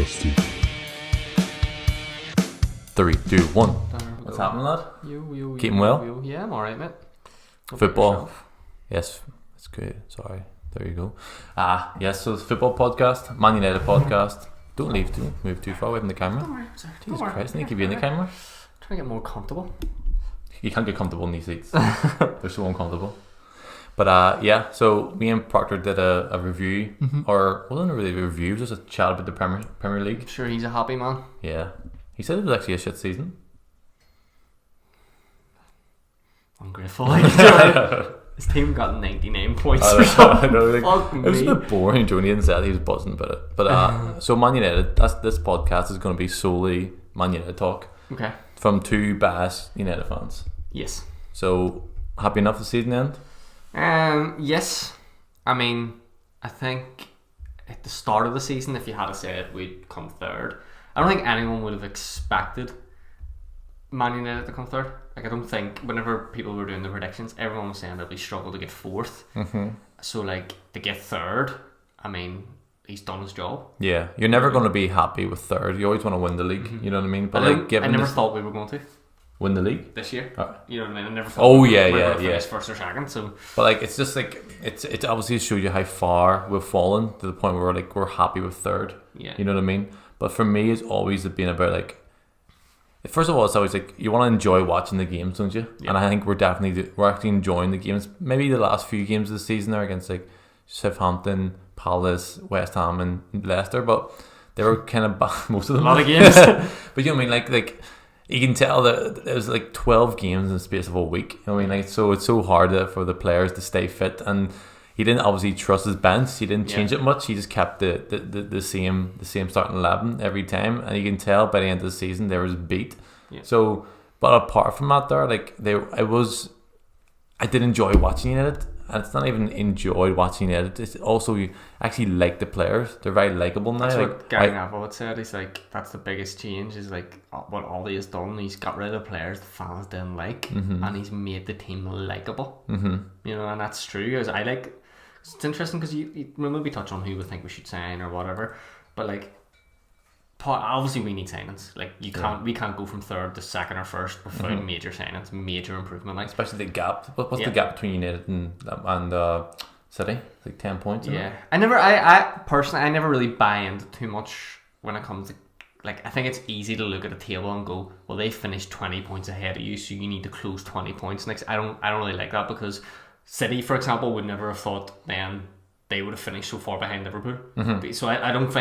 MCPodcasting. 3, 2, 1. What's happening, lad? Keeping well? Yeah, I'm alright, mate. Football. Yes, it's good. Sorry. There you go. Yes, so it's football podcast, Man United podcast. Don't move too far away from the camera. Don't worry, sorry. Jesus Christ, I need to keep you in the camera. Trying to get more comfortable. You can't get comfortable in these seats. They're so uncomfortable. But yeah, so me and Proctor did a review, or wasn't really a review, it was just a chat about the Premier League. Sure, he's a happy man. Yeah. He said it was actually a shit season. Ungrateful. His team got 99 points. I know, Fuck it was a me. bit boring. Jonian said he was buzzing about it. But so Man United, this podcast is going to be solely Man United talk Okay. from two biased United fans. Yes. So happy enough the season end? Yes. I mean, I think at the start of the season, if you had to say it, we'd come third. I don't think anyone would have expected Man United to come third. Like, I don't think whenever people were doing the predictions, everyone was saying that we struggle to get fourth. So, like, to get third, I mean, he's done his job. Yeah, you're never going to be happy with third. You always want to win the league. You know what I mean? But I never thought we were going to win the league this year. Oh. You know what I mean? I never thought. Oh, we yeah, were yeah, gonna yeah. finish first or second. So, But like, it's just like it's obviously shows you how far we've fallen to the point where we're happy with third. yeah, You know what I mean? But for me, it's always been about like. First of all, it's always like you want to enjoy watching the games, don't you? Yeah. And I think we're actually enjoying the games. Maybe the last few games of the season are against like Southampton, Palace, West Ham, and Leicester, but they were kind of most of them. a lot of games. But you know what I mean? Like you can tell that there was like 12 games in the space of a week. You know what I mean? Like, so it's so hard for the players to stay fit, and he didn't obviously trust his bench. He didn't change it much. He just kept the same starting 11 every time, and you can tell by the end of the season they was beat. Yeah. So, but apart from that, I did enjoy watching United, and it's not even enjoyed watching United. It's also you actually like the players. They're very likable now. That's like what Gary Neville had said. He's like, that's the biggest change. Is like what Ollie has done. He's got rid of the players the fans didn't like, and he's made the team likable. You know, and that's true. Because I like. It's interesting because you maybe touch on who we think we should sign or whatever, but like, obviously we need signings. Like we can't go from third to second or first without major signings, major improvement. Like, especially the gap. What's the gap between United and City? It's like 10 points. Yeah, I personally never really buy into too much when it comes to, like, I think it's easy to look at a table and go, well, they finished 20 points ahead of you, so you need to close 20 points next. I don't really like that, because City, for example, would never have thought then they would have finished so far behind Liverpool. So I don't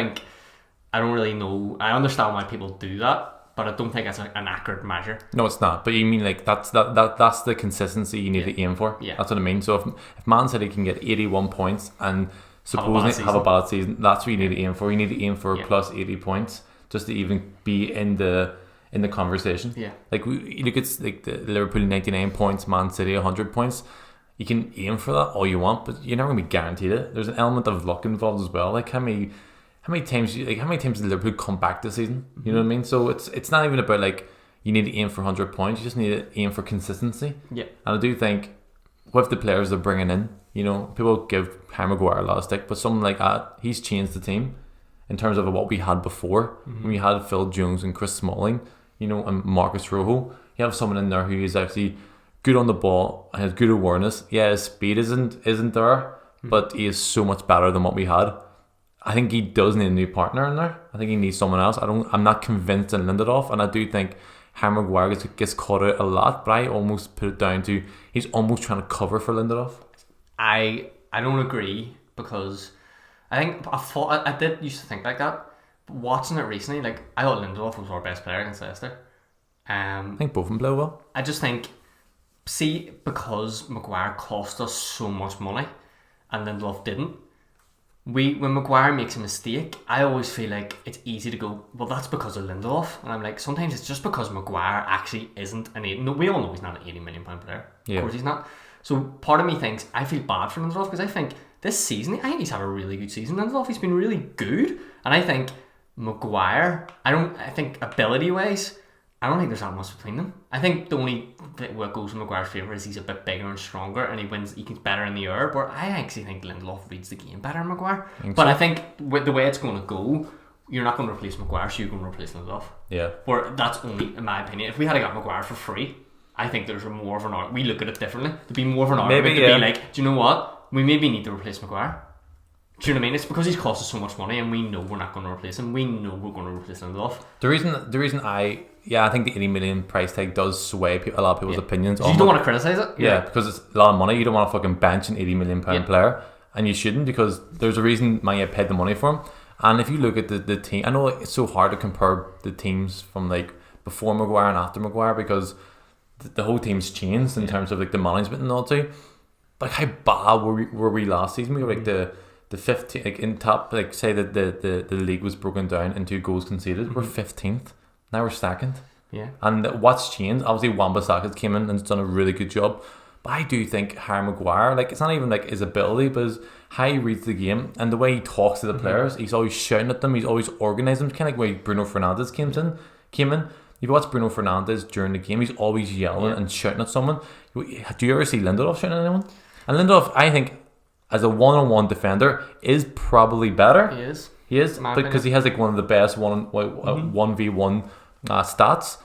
really know. I understand why people do that, but I don't think it's an accurate measure. No, it's not. But you mean like that's the consistency you need to aim for. Yeah. That's what I mean. So if Man City can get 81 points and supposedly have a bad season, that's what you need to aim for. You need to aim for plus 80 points just to even be in the conversation. Yeah. Like you look at like the Liverpool 99 points, Man City 100 points. You can aim for that all you want, but you're never gonna be guaranteed it. There's an element of luck involved as well. Like how many times did Liverpool come back this season? You know what I mean? So it's not even about like you need to aim for 100 points. You just need to aim for consistency. Yeah. And I do think with the players they're bringing in, you know, people give Harry Maguire a lot of stick, but someone like that, he's changed the team in terms of what we had before. When we had Phil Jones and Chris Smalling, you know, and Marcus Rojo. You have someone in there who is actually good on the ball and has good awareness. Yeah, his speed isn't there, but he is so much better than what we had. I think he does need a new partner in there. I think he needs someone else. I'm not convinced in Lindelof, and I do think Harry Maguire gets caught out a lot, but I almost put it down to he's almost trying to cover for Lindelof. I don't agree, because I think I did used to think like that, but watching it recently, like, I thought Lindelof was our best player against Leicester. I think both of them play well. I just think, because Maguire cost us so much money and Lindelof didn't, when Maguire makes a mistake, I always feel like it's easy to go, well, that's because of Lindelof. And I'm like, sometimes it's just because Maguire actually isn't we all know he's not an £80 million player. Yeah. Of course he's not. So part of me thinks I feel bad for Lindelof, because I think this season, I think he's had a really good season. Lindelof, he's been really good. And I think Maguire, I think ability-wise, I don't think there's that much between them. I think the only bit what goes in Maguire's favour is he's a bit bigger and stronger, and he gets better in the air. But I actually think Lindelof reads the game better than Maguire. I think with the way it's going to go, you're not going to replace Maguire, so you're going to replace Lindelof. Yeah. Or that's only, in my opinion, if we had got Maguire for free, I think there's more of an argument. We look at it differently. There'd be more of an argument to be like, do you know what? We maybe need to replace Maguire. Do you know what I mean? It's because he's cost us so much money, and we know we're not going to replace him. We know we're going to replace Lindelof. The reason I think the 80 million price tag does sway a lot of people's opinions. You don't want to criticise it. Yeah, because it's a lot of money. You don't want to fucking bench an 80 million pound player, and you shouldn't, because there's a reason Man United paid the money for him. And if you look at the team, I know it's so hard to compare the teams from like before Maguire and after Maguire, because the whole team's changed in terms of like the management and all too. Like how bad were we last season? We were like the 15th, like in top, like say that the league was broken down into goals conceded. We're 15th. Now we're second. Yeah. And what's changed? Obviously Wan-Bissaka came in and has done a really good job. But I do think Harry Maguire, like it's not even like his ability, but his how he reads the game and the way he talks to the players. He's always shouting at them. He's always organised them. Kind of like way Bruno Fernandes came in. If you watch Bruno Fernandes during the game, he's always yelling and shouting at someone. Do you ever see Lindelof shouting at anyone? And Lindelof, I think, as a one-on-one defender, is probably better. He is because he has like one of the best 1v1 stats.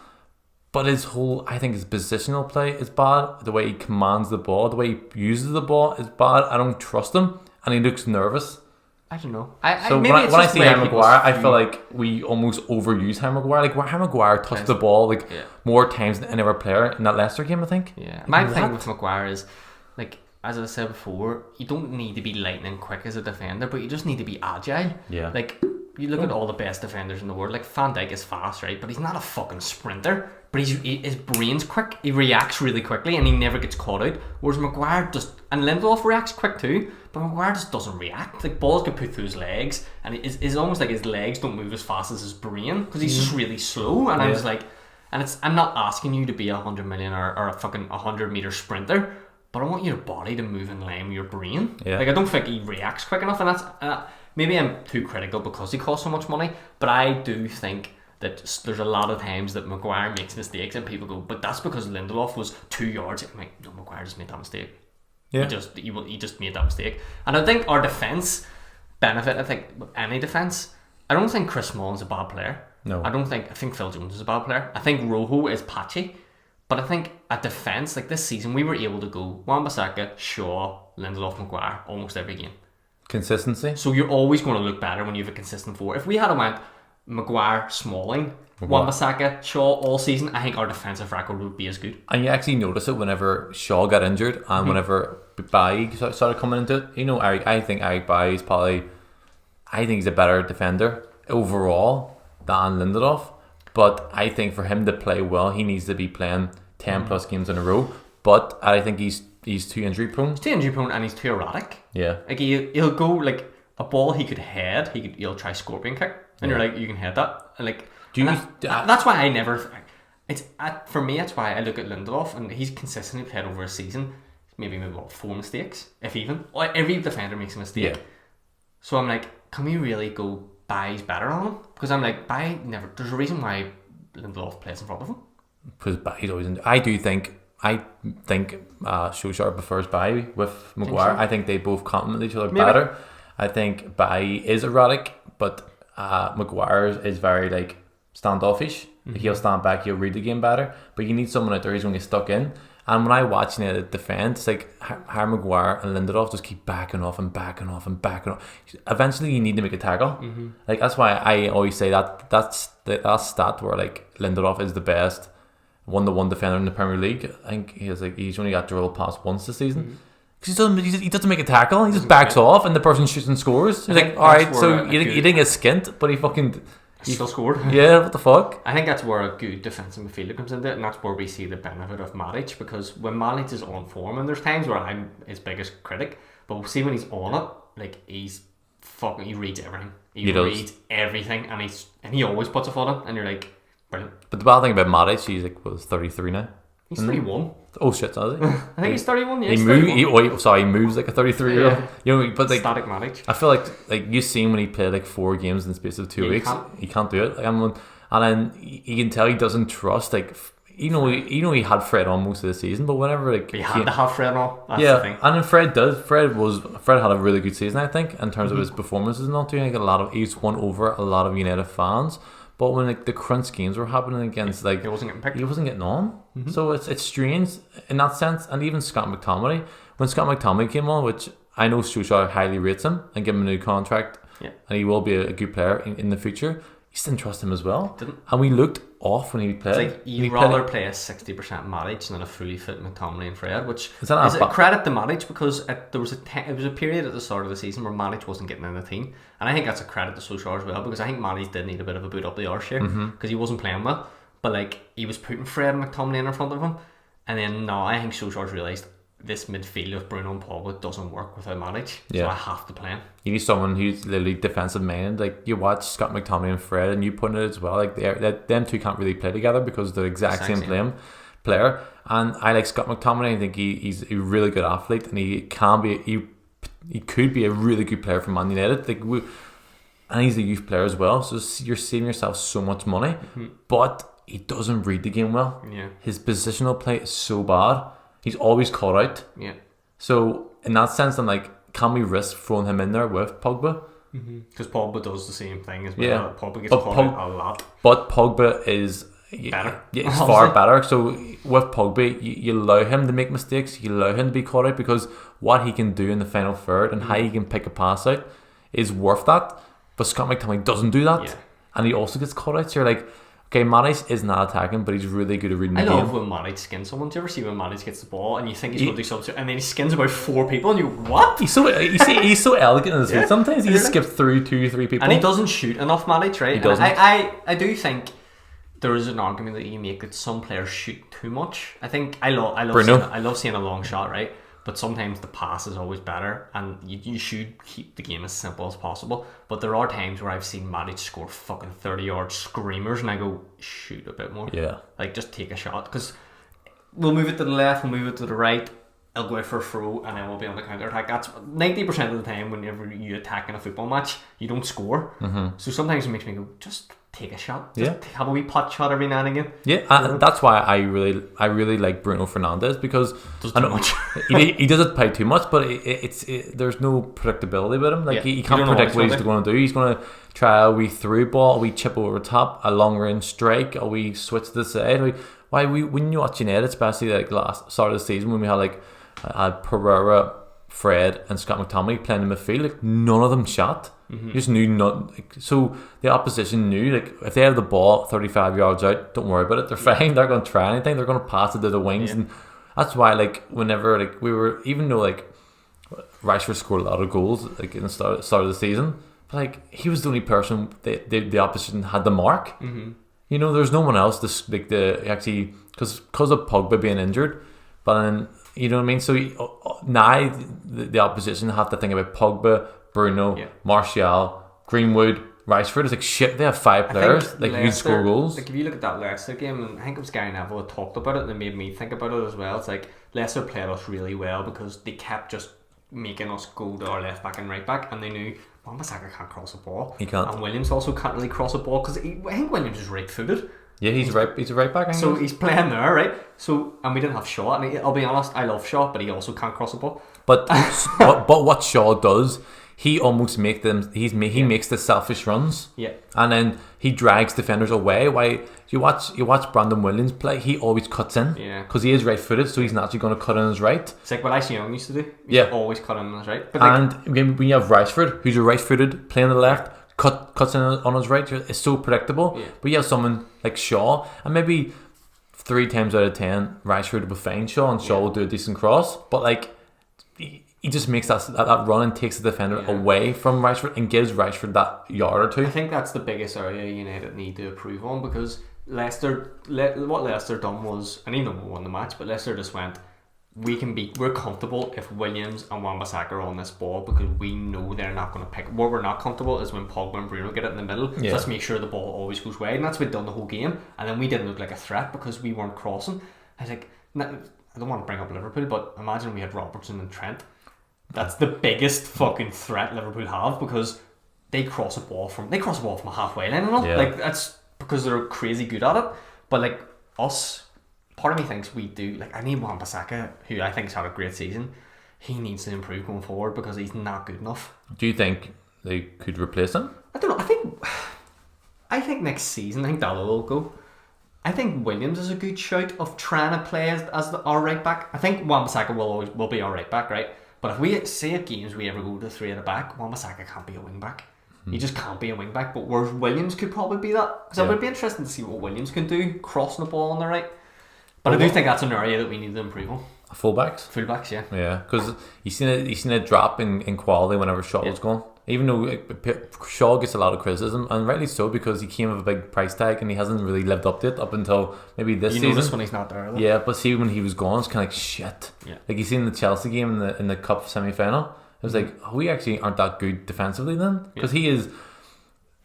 But his positional play is bad. The way he commands the ball, the way he uses the ball is bad. I don't trust him, and he looks nervous. I don't know. When I see Harry Maguire, I feel like we almost overuse Harry Maguire. Like Harry Maguire touched the ball more times than any other player in that Leicester game, I think. Yeah. My thing with Maguire is, like, as I said before, you don't need to be lightning quick as a defender, but you just need to be agile. Yeah. Like, you look at all the best defenders in the world. Like Van Dijk is fast, right? But he's not a fucking sprinter. But his brain's quick. He reacts really quickly, and he never gets caught out. Whereas Maguire and Lindelof reacts quick too, but Maguire just doesn't react. Like balls get put through his legs, and it's almost like his legs don't move as fast as his brain because he's just really slow. And I'm just like, I'm not asking you to be 100 million or a fucking 100-meter sprinter, but I want your body to move in line with your brain. Yeah. Like I don't think he reacts quick enough, and that's maybe I'm too critical because he costs so much money, but I do think that there's a lot of times that Maguire makes mistakes and people go, but that's because Lindelof was 2 yards. I'm like, no, Maguire just made that mistake. Yeah. He just made that mistake. And I think our defence benefit, any defence, I don't think Chris Smalling's a bad player. No. I think Phil Jones is a bad player. I think Rojo is patchy. But I think at defence, like this season, we were able to go Wan-Bissaka, Shaw, Lindelof, Maguire almost every game. Consistency. So you're always going to look better when you have a consistent four. If we had went Maguire, Smalling, Wan-Bissaka, Shaw all season, I think our defensive record would be as good. And you actually notice it whenever Shaw got injured and whenever Bailly started coming into it. You know, I think Eric Bailly is probably, I think he's a better defender overall than Lindelof. But I think for him to play well, he needs to be playing 10 plus games in a row. But I think he's too injury prone. He's too injury prone and he's too erratic. Yeah. Like he'll go like a ball he could head. He'll try scorpion kick, and you're like, you can head that. And like, that's why I never. For me, that's why I look at Lindelof, and he's consistently played over a season. Maybe 4 mistakes, if even. Every defender makes a mistake. Yeah. So I'm like, can we really go Bailly's better on him? Because I'm like, Bailly never. There's a reason why Lindelof plays in front of him. Because Bailly's always. I think Solskjaer prefers Bailly with Maguire. I think they both complement each other better. I think Bailly is erratic, but Maguire is very like standoffish. Mm-hmm. He'll stand back, he'll read the game better. But you need someone out there who's going to get stuck in. And when I watch United defend, it's like Harry Maguire and Lindelof just keep backing off. Eventually, you need to make a tackle. Mm-hmm. Like that's why I always say that's stat where like Lindelof is the best 1-to-1 defender in the Premier League. I think he's only got drilled past once this season. Because he doesn't make a tackle. He just backs off, and the person shoots and scores. He's like, all right, so you didn't get skint, but he still scored. Yeah, what the fuck? I think that's where a good defensive midfielder comes into it, and that's where we see the benefit of Matic. Because when Matic is on form, and there's times where I'm his biggest critic, but we'll see when he's on it, like he reads everything. He reads everything, and he always puts a foot in, and you're like, brilliant. But the bad thing about Matic, he's 33 now. He's 31. Oh shit, is he? I think he's 31. Yeah, he moves like a 33-year-old. Yeah. You know, but like static Matic. I feel like you've seen when he played like 4 games in the space of 2 weeks. He can't do it. And then you can tell he doesn't trust. Like he had Fred on most of the season, but whenever he had to have Fred on. That's yeah, the thing. and then Fred had a really good season, I think, in terms of his performances and all. I think he's won over a lot of United fans. But when the crunch games were happening against, he wasn't getting picked. He wasn't getting on. So it's strange in that sense. And even Scott McTominay, when Scott McTominay came on, which I know Solskjaer highly rates him and give him a new contract, and he will be a good player in the future, he just didn't trust him as well. And we looked off when he played. It's like you'd rather play a 60% Matic than a fully fit McTominay and Fred, which is a credit to Matic, because it was a period at the start of the season where Matic wasn't getting in the team, and I think that's a credit to Solskjaer as well, because I think Matic did need a bit of a boot up the arse here, because he wasn't playing well, but like he was putting Fred and McTominay in front of him, and then now I think Solskjaer's realised this midfield of Bruno and Pogba doesn't work without Matic, so I have to play him. You need someone who's literally defensive minded. Like you watch Scott McTominay and Fred, and you put it as well. Like them two can't really play together because they're the exact same player. And I like Scott McTominay. I think he's a really good athlete, and he could be a really good player for Man United. And he's a youth player as well. So you're saving yourself so much money, but he doesn't read the game well. Yeah, his positional play is so bad. He's always caught out. Yeah. So in that sense, I'm like, can we risk throwing him in there with Pogba? Because Pogba does the same thing as well. Yeah. Pogba gets caught out a lot. But Pogba is better. Yeah, it's far better. So with Pogba, you allow him to make mistakes. You allow him to be caught out, because what he can do in the final third and how he can pick a pass out is worth that. But Scott McTominay doesn't do that, and he also gets caught out. So you're like, okay, Matic is not attacking, but he's really good at reading the game. I love when Matic skins someone. Do you ever see when Matic gets the ball and you think he's going to do something, and then he skins about 4 people, and you what? He's so elegant in his feet. Sometimes he just skips through 2 or 3 people, and he doesn't shoot enough, Matic, right? He doesn't. I do think there is an argument that you make that some players shoot too much. I think I love seeing a long shot, right? But sometimes the pass is always better, and you should keep the game as simple as possible. But there are times where I've seen Matic score fucking 30-yard screamers, and I go, shoot a bit more. Yeah. Like, just take a shot. Because we'll move it to the left, we'll move it to the right, I'll go out for a throw, and then we'll be on the counter-attack. That's 90% of the time whenever you attack in a football match, you don't score. So sometimes it makes me go, just take a shot. Just have a wee pot shot every now and again. Yeah, that's why I really like Bruno Fernandes, because does too much. he doesn't play too much, but there's no predictability with him. Like he can't predict what he's going to do. He's going to try a wee through ball, a wee chip over the top, a long range strike, a wee switch to the side. When you watch United, especially like last start of the season when we had Pereira, Fred, and Scott McTominay playing in midfield, like none of them shot. You just knew not. So the opposition knew, like, if they have the ball 35 yards out, don't worry about it. They're fine. They're going to try anything. They're going to pass it to the wings, and that's why, like, whenever like we were, even though like Rashford scored a lot of goals like in the start of the season, but like he was the only person the opposition had to mark. You know, there's no one else actually because of Pogba being injured, but then, you know what I mean. So now the opposition have to think about Pogba, Bruno, Martial, Greenwood, Rashford. It's like shit. They have 5 players like who can score goals. Like if you look at that Leicester game, and I think it was Gary Neville that talked about it, and it made me think about it as well. It's like Leicester played us really well because they kept just making us go to our left back and right back, and they knew Wan-Bissaka can't cross a ball. He can't. And Williams also can't really cross a ball because I think Williams is right-footed. Yeah, he's a right back. So he's playing there, right? So, and we didn't have Shaw, and I'll be honest, I love Shaw, but he also can't cross a ball. But what Shaw does, he almost makes the selfish runs. Yeah. And then he drags defenders away. Why you watch Brandon Williams play, he always cuts in. Yeah. Because he is right footed, so he's naturally going to cut in his right. It's like what Ashley Young used to do. Always cut in his right. But and when you have Rashford, who's a right footed, playing the left, cuts in on his right, it's so predictable. Yeah. But you have someone like Shaw, and maybe 3 times out of 10 Rashford will find Shaw, and Shaw will do a decent cross, but like he just makes that run and takes the defender away from Rashford and gives Rashford that yard or two. I think that's the biggest area United need to improve on, because what Leicester done was, and even though we won the match, but Leicester just went, we're comfortable if Williams and Wan-Bissaka are on this ball, because we know they're not going to pick. Where we're not comfortable is when Pogba and Bruno get it in the middle. So let's make sure the ball always goes wide, and that's what we've done the whole game. And then we didn't look like a threat because we weren't crossing. I was like, I don't want to bring up Liverpool, but imagine we had Robertson and Trent. That's the biggest fucking threat Liverpool have, because they cross a ball from a halfway line and all. Like, that's because they're crazy good at it. But like us, part of me thinks we do. Like, I need Wan-Bissaka, who I think has had a great season. He needs to improve going forward because he's not good enough. Do you think they could replace him? I don't know. I think next season, I think Dalot will go. I think Williams is a good shout of trying to play as our right back. I think Wan-Bissaka will be our right back, right? But if we say at games we ever go to 3 at the back, Wan-Bissaka can't be a wing back. He just can't be a wing back. But whereas Williams could probably be that, because it would be interesting to see what Williams can do crossing the ball on the right. But I do think that's an area that we need to improve on. Fullbacks, yeah. Yeah, because you seen a drop in quality whenever Shaw was gone. Even though Shaw gets a lot of criticism, and rightly so, because he came with a big price tag and he hasn't really lived up to it up until maybe this season. You notice when he's not there, though. Yeah, but see, when he was gone, it's kind of like shit. Yeah. Like you seen the Chelsea game in the cup semi-final, it was like, we actually aren't that good defensively then, because he is.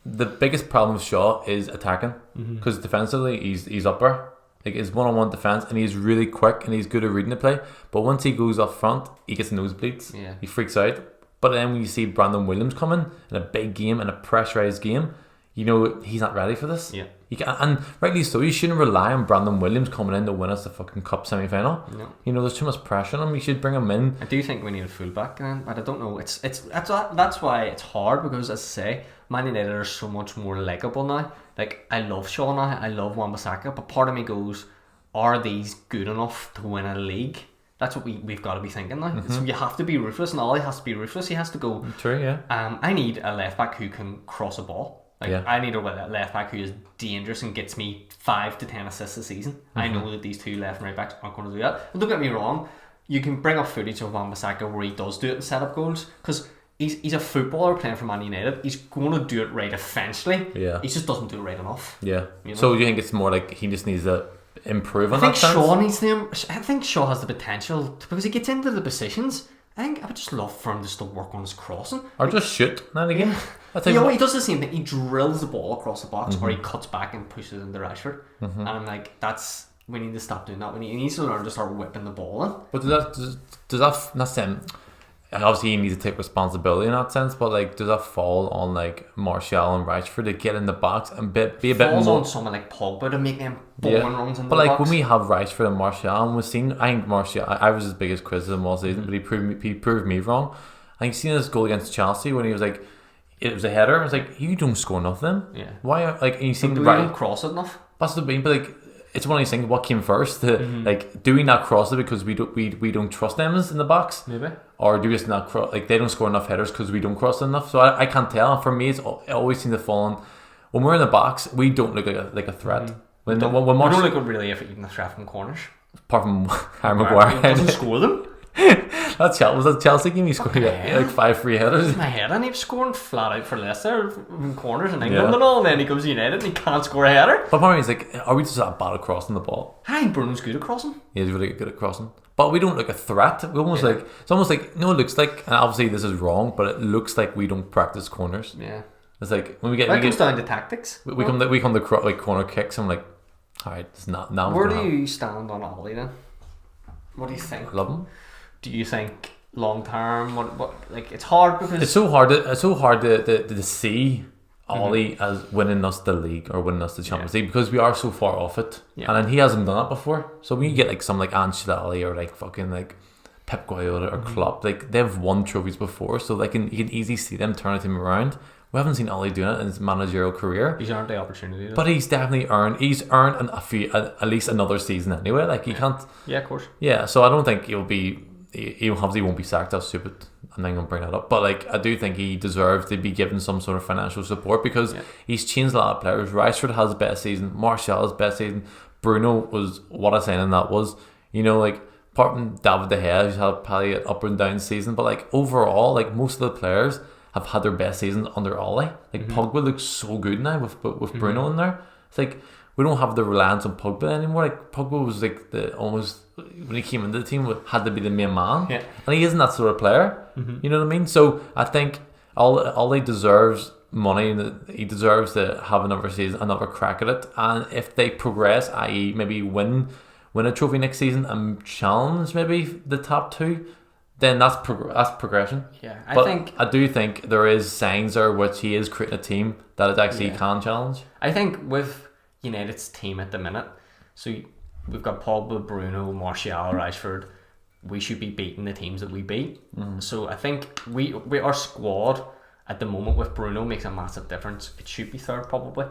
The biggest problem with Shaw is attacking, because defensively he's upper. Like his one-on-one defense, and he's really quick and he's good at reading the play. But once he goes up front, he gets nosebleeds. Yeah. He freaks out. But then when you see Brandon Williams coming in a big game, in a pressurized game, you know he's not ready for this. Yeah. And rightly so, you shouldn't rely on Brandon Williams coming in to win us the fucking cup semi-final. No. You know, there's too much pressure on him. You should bring him in. I do think we need a fullback then, but I don't know. That's why it's hard, because as I say, Man United are so much more likeable now. Like, I love Shaw now, I love Wan-Bissaka, but part of me goes, are these good enough to win a league? That's what we've got to be thinking now. So you have to be ruthless, and Ollie has to be ruthless. He has to go. True, yeah. I need a left back who can cross a ball. I need a left back who is dangerous and gets me 5 to 10 assists a season. I know that these two left and right backs aren't going to do that. And don't get me wrong, you can bring up footage of Wan-Bissaka where he does do it and set up goals, because he's a footballer playing for Man United. He's going to do it right eventually. Yeah. He just doesn't do it right enough. Yeah. You know? So you think it's more like he just needs to improve on that sense? I think Shaw has the potential because he gets into the positions. I would just love for him just to work on his crossing. Or just shoot, not again. He does the same thing. He drills the ball across the box, or he cuts back and pushes into Rashford. And I'm like, we need to stop doing that. He needs to learn to start whipping the ball in. But does that not sound? Obviously, he needs to take responsibility in that sense. But like, does that fall on like Martial and Rashford to get in the box and be a bit more? Falls on someone like Pogba to make them boring runs in the box. But like when we have Rashford and Martial, and we've seen, I think Martial, I was his biggest criticism all season, but he proved me wrong. I think seen his goal against Chelsea when he was like, it was a header. I was like, you don't score nothing. Yeah. Why? Like, and you seen we don't cross it enough. That's the thing, but like, it's one of these things. What came first? Like, do we not cross it because we don't trust them in the box? Maybe. Or do we just not cross? Like, they don't score enough headers because we don't cross it enough. So I can't tell. And for me, it always seems to fall on when we're in the box. We don't look like a threat. We don't look really even a threat from corners. Apart from Harry Maguire, he doesn't score them. Was that Chelsea game? He scored like 5 free headers. In my head, and he was scoring flat out for Leicester from corners in England and all. And then he goes to United and he can't score a header. But part of me is like, are we just that bad at crossing the ball? I think Bruno's good at crossing. Yeah, he's really good at crossing. But we don't look a threat. We almost like, it's almost like, it looks like, and obviously this is wrong, but it looks like we don't practice corners. Yeah. It's like when we get. That comes down to tactics. We come to like corner kicks. I'm like, all right, it's not now. Where do you stand on Ollie then? What do you think? Love him. Do you think long term? What like it's hard because it's so hard to see Ollie as winning us the league or winning us the Champions League, because we are so far off it. Yeah. And then he hasn't done that before. So when you get like some like Ancelotti or like fucking like Pep Guardiola or Klopp, like they've won trophies before, so you can easily see them turn a team around. We haven't seen Ollie doing it in his managerial carear. He's earned the opportunity. But he's definitely earned at least another season anyway. Like he can't. Yeah, of course. Yeah, so I don't think he obviously won't be sacked. That's stupid. I'm not going to bring that up. But like, I do think he deserves to be given some sort of financial support, because he's changed a lot of players. Rashford has the best season. Martial has the best season. Bruno was what I said, and that was, like, apart from David De Gea, who's had probably an up and down season, but like overall, like most of the players have had their best season under Ollie. Like Pogba looks so good now with Bruno in there. It's like we don't have the reliance on Pogba anymore. Like Pogba was like almost when he came into the team had to be the main man, and he isn't that sort of player. You know what I mean? So I think Ollie deserves money, and he deserves to have another season, another crack at it. And if they progress, i.e., maybe win a trophy next season and challenge maybe the top two, then that's progression. Yeah, I do think there is signs there which he is creating a team that it actually can challenge. I think with United's team at the minute, so we've got Pogba, Bruno, Martial, Rashford. We should be beating the teams that we beat. So I think we our squad at the moment with Bruno makes a massive difference. It should be third probably.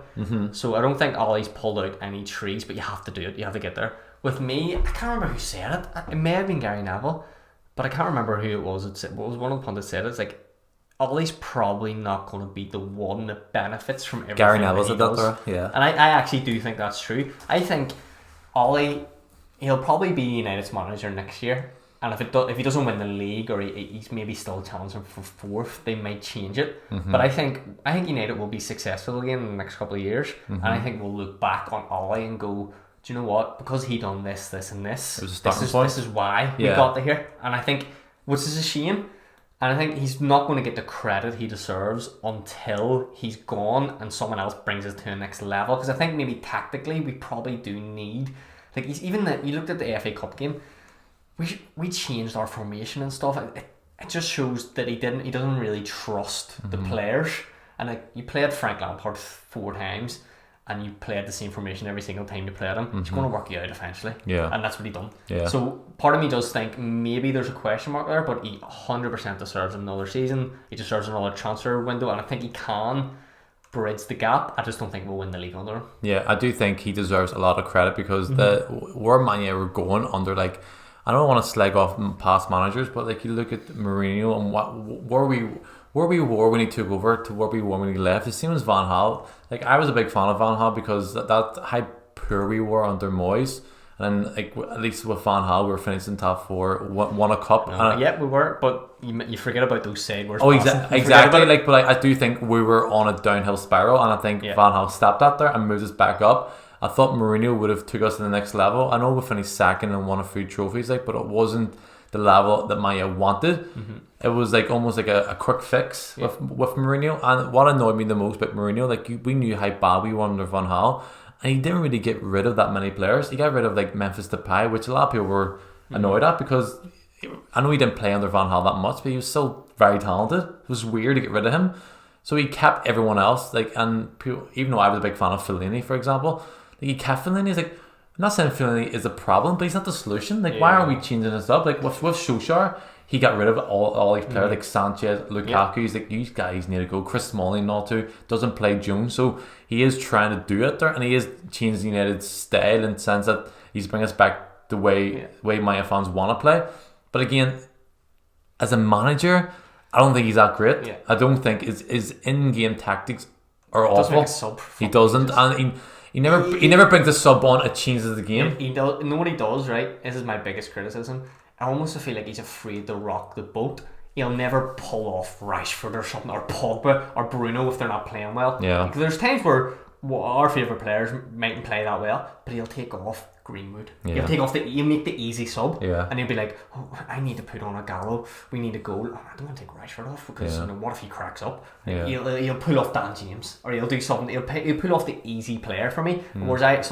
So I don't think Ollie's pulled out any trees, but you have to do it. You have to get there. With me, I can't remember who said it. It may have been Gary Neville, but I can't remember who it was. What was one of the pundits said? It's like Ollie's probably not going to be the one that benefits from everything. Gary Neville's that he does. yeah. And I actually do think that's true. I think Ollie, he'll probably be United's manager next year. And if he doesn't win the league, or he's maybe still challenging for fourth, they might change it. But I think United will be successful again in the next couple of years, and I think we'll look back on Ollie and go, do you know what? Because he done this, this, and this. This is why we got to here. And I think, which is a shame. And I think he's not going to get the credit he deserves until he's gone and someone else brings us to the next level. Because I think maybe tactically we probably do need, like you looked at the FA Cup game. We changed our formation and stuff. It just shows that he doesn't really trust the players. And like, you played Frank Lampard 4 times, and you played the same formation every single time you played him. It's going to work you out eventually. And that's what he done. So part of me does think maybe there's a question mark there, but he 100% deserves another season. He deserves another transfer window, and I think he can bridge the gap. I just don't think we'll win the league under him. Yeah, I do think he deserves a lot of credit, because where Man United were going under, like, I don't want to slag off past managers, but like, you look at Mourinho and where we were when he took over to where we were when he left. It seems Van Gaal. Like, I was a big fan of Van Gaal because that how poor we were under Moyes, and like, at least with Van Gaal we were finishing top 4, won a cup. Yeah, we were, but you forget about those sideways. Oh, exactly. Like, but I do think we were on a downhill spiral, and I think Van Gaal stopped that there and moved us back up. I thought Mourinho would have took us to the next level. I know we finished second and won a few trophies, like, but it wasn't the level that Maya wanted. It was like almost like a quick fix with Mourinho. And what annoyed me the most about Mourinho, like, we knew how bad we were under Van Gaal, and he didn't really get rid of that many players. He got rid of like Memphis Depay, which a lot of people were annoyed at, because I know he didn't play under Van Gaal that much, but he was still very talented. It was weird to get rid of him. So he kept everyone else, like, and people, even though I was a big fan of Fellaini, for example, like, he kept Fellaini. He's like, I'm not saying Fellaini is a problem, but he's not the solution. Like, why are we changing this up? Like, with Solskjaer, he got rid of all these players like Sanchez, Lukaku. He's like, these guys need to go. Chris Smalling not to, doesn't play Jones, so he is trying to do it there, and he is changing United's style in the sense that he's bringing us back the way Maya fans want to play. But again, as a manager, I don't think he's that great. I don't think his in-game tactics are awful. He doesn't, and he never brings a sub on. It changes the game. He does. You know what he does, right? This is my biggest criticism. I almost feel like he's afraid to rock the boat. He'll never pull off Rashford or something, or Pogba or Bruno if they're not playing well. Because there's times where our favourite players mightn't play that well, but he'll take off Greenwood. He'll make the easy sub, and he'll be like, oh, I need to put on a Gallo. We need a goal. Oh, I don't want to take Rashford off, because what if he cracks up? He'll pull off Dan James, or he'll do something. He'll pull off the easy player for me. Whereas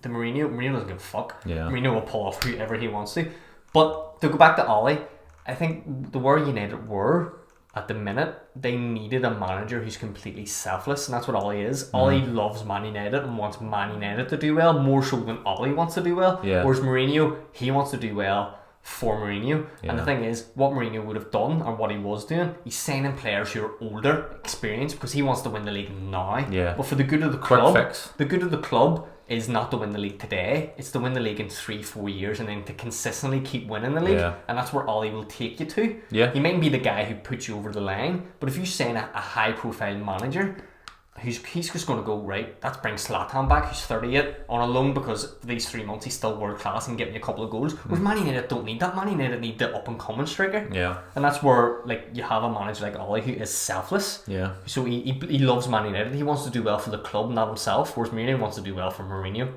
the Mourinho doesn't give a fuck. Mourinho will pull off whoever he wants to. But to go back to Ollie, I think the where United were at the minute, they needed a manager who's completely selfless, and that's what Ollie is. Ollie loves Man United and wants Man United to do well, more so than Ollie wants to do well. Whereas Mourinho, he wants to do well for Mourinho. And the thing is, what Mourinho would have done, or what he was doing, he's signing players who are older, experienced, because he wants to win the league now. But for the good of the club, the good of the club is not to win the league today. It's to win the league in 3-4 years, and then to consistently keep winning the league. And that's where Ollie will take you to. He mightn't be the guy who puts you over the line, but if you sign a high profile manager, he's just going to go, right, let's bring Zlatan back, who's 38, on a loan, because these 3 months he's still world class and getting you a couple of goals. Whereas Man United don't need that. Man United need the up and coming striker. And that's where, like, you have a manager like Ollie who is selfless. So he loves Man United. He wants to do well for the club, not himself. Whereas Mourinho wants to do well for Mourinho.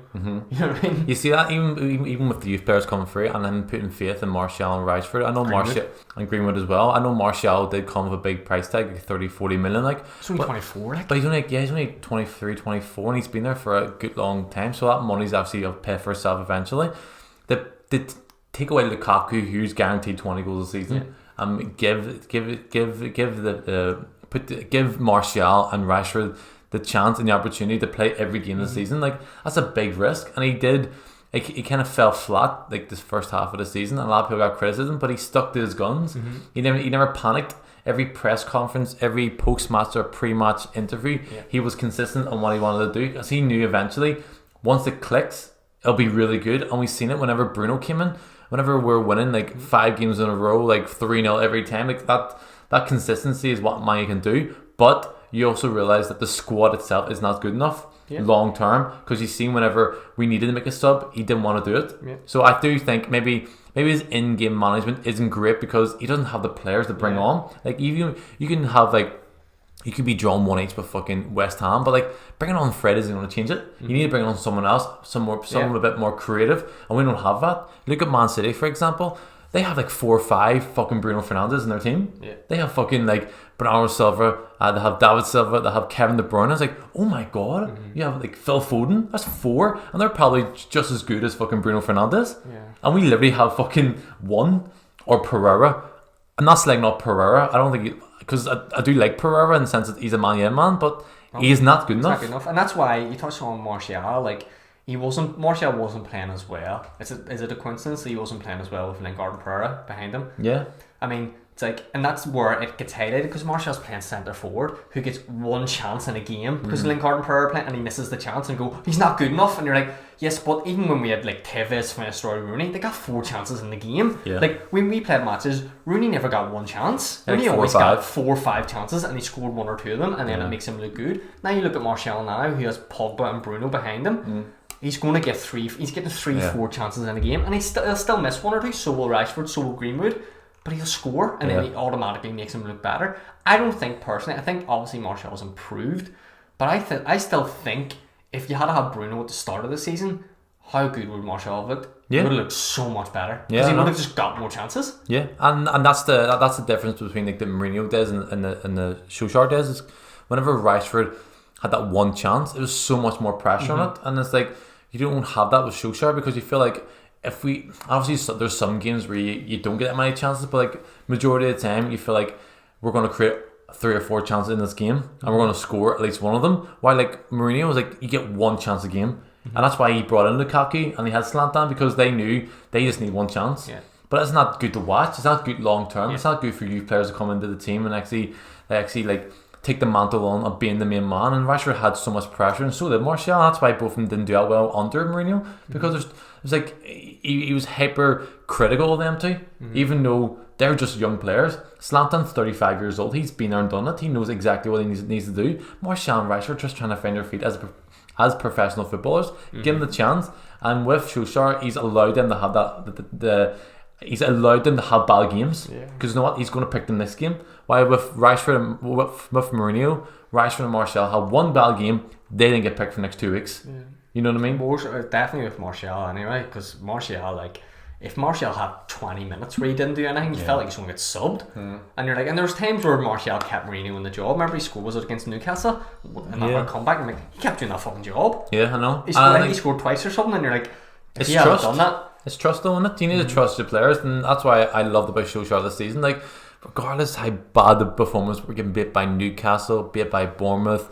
You know what I mean? You see that even with the youth players coming through, and then putting faith in Martial and Rashford. I know Martial and Greenwood as well. I know Martial did come with a big price tag, like 30-40 million. Like, so he's 24. But he's only 23, 24, and he's been there for a good long time. So that money's obviously will pay for itself eventually. The take away Lukaku, who's guaranteed 20 goals a season, give Martial and Rashford the chance and the opportunity to play every game of the season. Like, that's a big risk, and he did. Like, he kind of fell flat like this first half of the season, and a lot of people got criticism, but he stuck to his guns. He never panicked. Every press conference, every post-match or pre-match interview, he was consistent on what he wanted to do, because he knew eventually once it clicks, it'll be really good. And we've seen it whenever Bruno came in. Whenever we're winning like 5 games in a row, like 3-0 every time, like that consistency is what Mane can do. But you also realise that the squad itself is not good enough long term, because you've seen whenever we needed to make a sub, he didn't want to do it. So I do think maybe his in-game management isn't great because he doesn't have the players to bring on. Like, you can have like, you could be drawn 1-8 with fucking West Ham, but like, bringing on Fred isn't going to change it. You need to bring on someone else, someone a bit more creative, and we don't have that. Look at Man City, for example. They have like 4 or 5 fucking Bruno Fernandes in their team. They have fucking like Bernardo Silva, they have David Silva, they have Kevin De Bruyne. It's like, oh my god, you have like Phil Foden. That's 4, and they're probably just as good as fucking Bruno Fernandes. And we literally have fucking 1 or Pereira. I'm not slagging off Pereira. I don't think, because I do like Pereira in the sense that he's a Man United man, but he is not good enough. Not good enough, and that's why you touched on Martial. Like, Martial wasn't playing as well. Is it a coincidence that he wasn't playing as well with Lingard and Pereira behind him? Yeah. I mean, it's like, and that's where it gets highlighted, because Martial's playing centre forward, who gets 1 chance in a game because Lingard and Pereira are playing, and he misses the chance and go, he's not good enough. And you're like, yes, but even when we had like Tevez, Van Nistelrooy, Rooney, they got 4 chances in the game. Like, when we played matches, Rooney never got 1 chance. Rooney always got 4 or 5 chances, and he scored 1 or 2 of them, and then it makes him look good. Now you look at Martial now, who has Pogba and Bruno behind him. He's going to get 3. He's getting 3-4 chances in a game, and he'll still miss 1 or 2. So will Rashford, so will Greenwood, but he'll score, and then he automatically makes him look better. I don't think personally. I think obviously Martial's improved, but I still think if you had to have Bruno at the start of the season, how good would Martial have looked? He would have looked so much better, because he would have just got more chances. And that's the difference between like the Mourinho days and the Solskjaer days. Is whenever Rashford had that 1 chance, it was so much more pressure on it, and it's like, you don't have that with Solskjaer, because you feel like if we, obviously there's some games where you don't get that many chances, but like majority of the time you feel like we're going to create 3 or 4 chances in this game and we're going to score at least one of them, while like Mourinho was like, you get 1 chance a game, and that's why he brought in Lukaku and he had Zlatan, because they knew they just need 1 chance. But it's not good to watch, it's not good long term, it's not good for youth players to come into the team and actually like take the mantle on of being the main man. And Rashford had so much pressure, and so did Martial. That's why both of them didn't do that well under Mourinho, because there's like, he was hyper critical of them too, even though they're just young players. Zlatan's 35 years old. He's been there and done it. He knows exactly what he needs to do. Martial and Rashford just trying to find their feet as professional footballers. Give them the chance. And with Solskjaer, he's allowed them to have that he's allowed them to have bad games, because you know what, he's going to pick them this game. While with Rashford and with Mourinho, Rashford and Martial had 1 bad game, they didn't get picked for the next 2 weeks. You know what I mean? Definitely with Martial anyway, because Martial, like, if Martial had 20 minutes where he didn't do anything, you felt like he's going to get subbed. And you're like, and there was times where Martial kept Mourinho in the job. Remember he scored, was it against Newcastle? And that comeback, and like, he kept doing that fucking job. I know. He scored twice or something, and you're like, it's if he hadn't done that. It's trust though, isn't it? You need to trust your players, and that's why I loved about Solskjaer this season. Like, regardless how bad the performance, we're getting beat by Newcastle, beat by Bournemouth,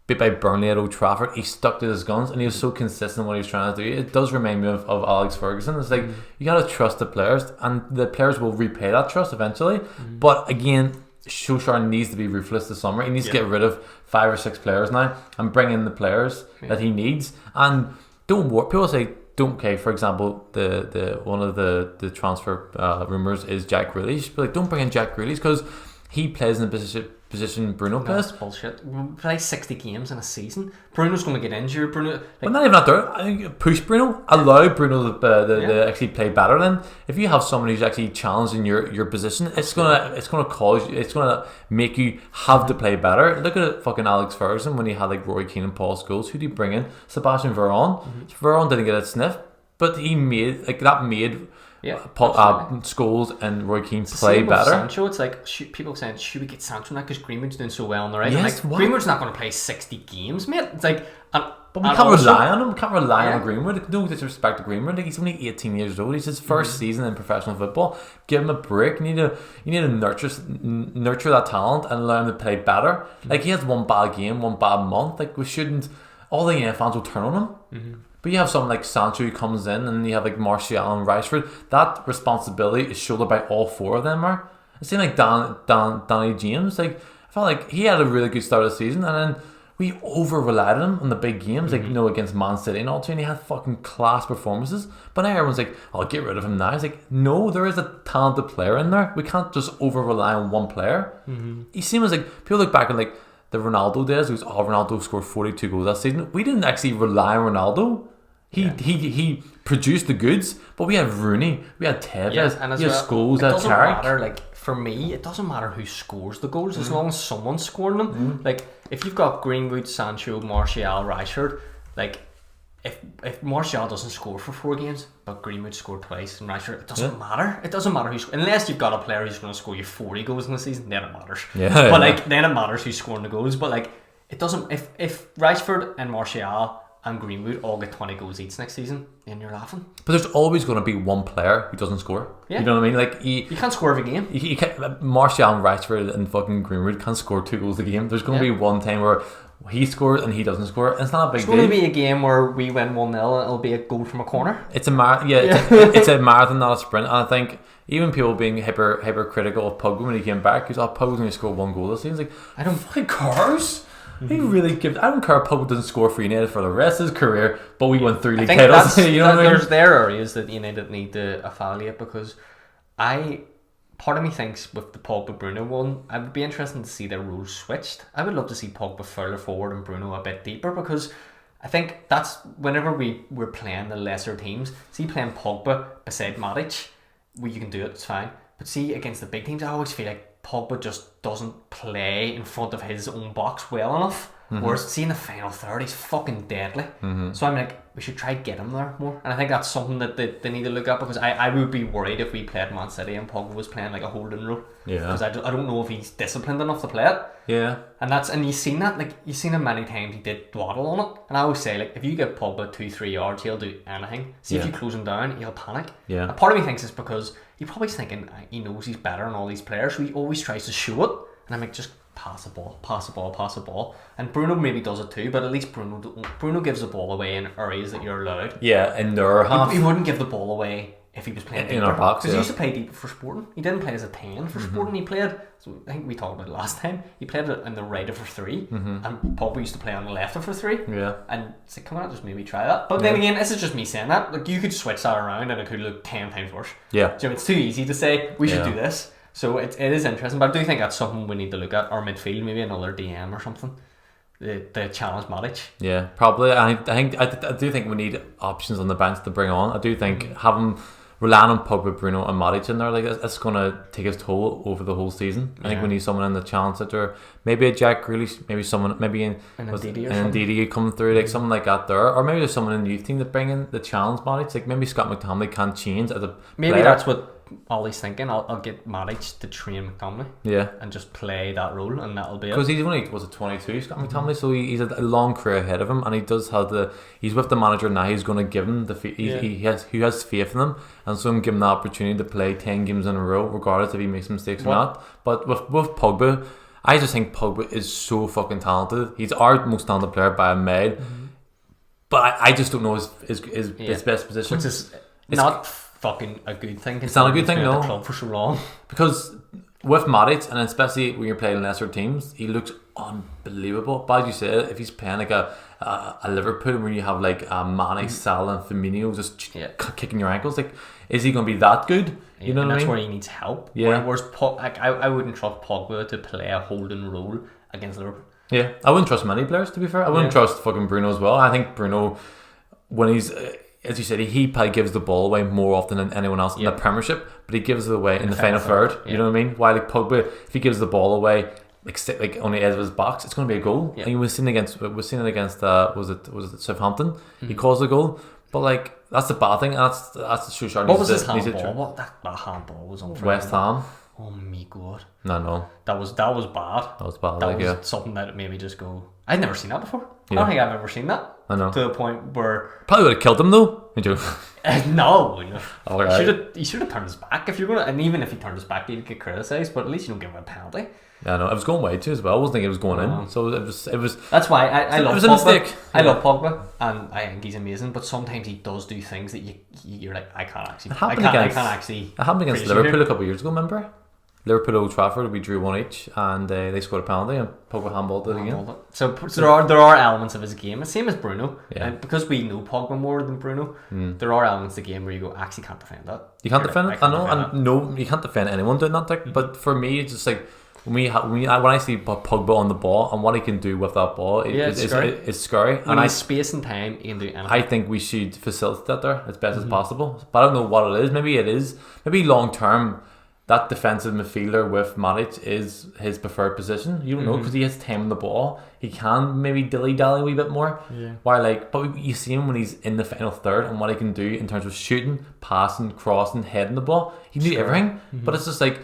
beat by Burnley at Old Trafford, he stuck to his guns, and he was so consistent in what he was trying to do. It does remind me of Alex Ferguson. It's like, you gotta trust the players, and the players will repay that trust eventually. But again, Solskjaer needs to be ruthless this summer. He needs to get rid of 5 or 6 players now and bring in the players that he needs. And don't worry, people say, don't care. For example, the one of the transfer rumours is Jack Grealish, but like, don't bring in Jack Grealish, because he plays in the position Bruno plays. That's bullshit. We play 60 games in a season. Bruno's going to get injured. Bruno, but not even that there. I think push Bruno, allow Bruno to actually play better. Then, if you have someone who's actually challenging your position, it's gonna make you have to play better. Look at fucking Alex Ferguson when he had like Roy Keane and Paul Scholes. Who did he bring in? Sebastian Veron. Veron didn't get a sniff, but he made Scholes and Roy Keane play better. Sancho, it's like, people saying, should we get Sancho now because Greenwood's doing so well on the right? Yes, like, Greenwood's not going to play 60 games, mate. It's like, But we can't rely on him. We can't rely on Greenwood. No disrespect to Greenwood. Like, he's only 18 years old. He's his first season in professional football. Give him a break. You need to nurture that talent and allow him to play better. Like, he has one bad game, one bad month. Like, we shouldn't. All the fans will turn on him. But you have someone like Sancho who comes in, and you have like Martial and Rashford. That responsibility is shouldered by all four of them. It seemed like Danny James. Like, I felt like he had a really good start of the season, and then we over-relied on him in the big games, like, against Man City and all too, and he had fucking class performances. But now everyone's like, "I'll get rid of him now." It's like, no, there is a talented player in there. We can't just over-rely on one player. He seems like, people look back and like the Ronaldo days, who's Ronaldo scored 42 goals that season. We didn't actually rely on Ronaldo. He produced the goods, but we had Rooney, we had Tevez, we had Scholes, we had Carrick. Matter, like, for me, it doesn't matter who scores the goals as long as someone's scoring them. Like, if you've got Greenwood, Sancho, Martial, Rashford, like, if Martial doesn't score for 4 games, but Greenwood scored twice and Rashford, it doesn't matter. It doesn't matter who's, unless you've got a player who's going to score you 40 goals in the season, then it matters. Like, then it matters who's scoring the goals. But like, it doesn't. If Rashford and Martial and Greenwood all get 20 goals each next season, then you're laughing. But there's always going to be one player who doesn't score. You know what I mean? Like, you can't score every game. You can't, Martial and Rashford and fucking Greenwood can't score 2 goals a game. There's going to be one time where he scores and he doesn't score. It's not a big deal. It's going to be a game where we win 1-0 and it'll be a goal from a corner. It's a it's a marathon, not a sprint. And I think even people being hypercritical of Pogba when he came back, because Pogba's going to score 1 goal this season. It's like, I don't fucking care. He really gives. I don't care if Pogba doesn't score for United for the rest of his career, but we won 3 league titles. You know what I mean? There's there areas that United need to evaluate, because part of me thinks with the Pogba Bruno one, I would be interested to see their roles switched. I would love to see Pogba further forward and Bruno a bit deeper, because I think that's whenever we're playing the lesser teams. See, playing Pogba beside Matic, you can do it, it's fine. But see, against the big teams, I always feel like Pogba just doesn't play in front of his own box well enough. Whereas seeing the final third, he's fucking deadly. So I'm like, we should try to get him there more. And I think that's something that they need to look at, because I would be worried if we played Man City and Pogba was playing like a holding role. Because I don't know if he's disciplined enough to play it. And you've seen that, like, you've seen him many times, he did dwaddle on it. And I always say, like, if you give Pogba 2-3 yards, he'll do anything. See, if you close him down, he'll panic. And part of me thinks it's because he probably's thinking he knows he's better than all these players, so he always tries to show it. And I'm like, just pass the ball. And Bruno maybe does it too, but at least Bruno gives the ball away in areas that you're allowed. In their half. He wouldn't give the ball away if he was playing in our box. Because he used to play deeper for Sporting. He didn't play as a 10 for Sporting. He played, so I think we talked about it last time, he played it on the right of for 3, and Pogba used to play on the left of for 3. And it's like, come on, just maybe try that. But then again, this is just me saying that. Like, you could switch that around and it could look 10 times worse. So it's too easy to say we should do this. So it is interesting, but I do think that's something we need to look at. Our midfield, maybe another DM or something. The challenge Matic. Probably. I do think we need options on the bench to bring on. I do think having relying on Pogba, Bruno and Matic in there, like, it's going to take its toll over the whole season. I think we need someone in the challenge center, maybe a Jack Grealish, maybe an Ndidi coming through, like something like that there, or maybe there's someone in the youth team that bring in the challenge Matic. Like, maybe Scott McTominay can change as a player. That's what Ollie's thinking. I'll get Matic to train McTominay, and just play that role, and that'll be it. Because he's only 22, Scott McTominay, so he's a long career ahead of him, and he does have he's with the manager now. He's going to give him he has faith in him, and so I'm giving the opportunity to play 10 games in a row, regardless if he makes mistakes or not. But with Pogba, I just think Pogba is so fucking talented. He's our most talented player by a mile, but I just don't know his best position. Which is not fucking a good thing. It's not a good thing, no. The club for so long, because with Matic, and especially when you're playing lesser teams, he looks unbelievable. But as you said, if he's playing like a Liverpool, where you have like Mane, Salah, and Firmino just kicking your ankles, like, is he going to be that good? You know what I mean? That's where he needs help. Whereas I wouldn't trust Pogba to play a holding role against Liverpool. I wouldn't trust many players, to be fair. I wouldn't trust fucking Bruno as well. I think Bruno, when he's as you said, he probably gives the ball away more often than anyone else in the Premiership, but he gives it away in the final third. You know what I mean? While like Pogba, if he gives the ball away like on the edge of his box, it's going to be a goal. And we've seen it against was it Southampton? He caused a goal, but like, that's the bad thing. That's the show. What was his handball? What that handball was on? West Ham. Oh my god. No. That was bad. That was bad. That was something that made me just go, I'd never seen that before. I don't think I've ever seen that. I know. To the point where Probably would have killed him though. no. All right. He should have turned his back if you're gonna. And even if he turned his back, he'd get criticised. But at least you don't give him a penalty. Yeah, no, it was going way too as well. I wasn't thinking it was going in, so it was. That's why I love. It was a Pogba. mistake. I love Pogba, and I think he's amazing. But sometimes he does do things that you're like, I can't actually. I can't actually. It happened against Liverpool a couple of years ago. Remember, Liverpool Old Trafford, we drew 1 each, and they scored a penalty, and Pogba handballed it again. So there are elements of his game. The same as Bruno. Yeah. Because we know Pogba more than Bruno, there are elements of the game where you go, I actually can't defend that. You can't defend it. I know, and no, you can't defend anyone doing that. But for me, it's just like. When I see Pogba on the ball and what he can do with that ball, it's scary. And I space and time, he can do anything. I think we should facilitate that there as best as possible. But I don't know what it is. Maybe it is. Maybe long term, that defensive midfielder with Matic is his preferred position. You don't know because he has time on the ball. He can maybe dilly-dally a wee bit more. Yeah. But you see him when he's in the final third and what he can do in terms of shooting, passing, crossing, heading the ball. He can do everything. But it's just like,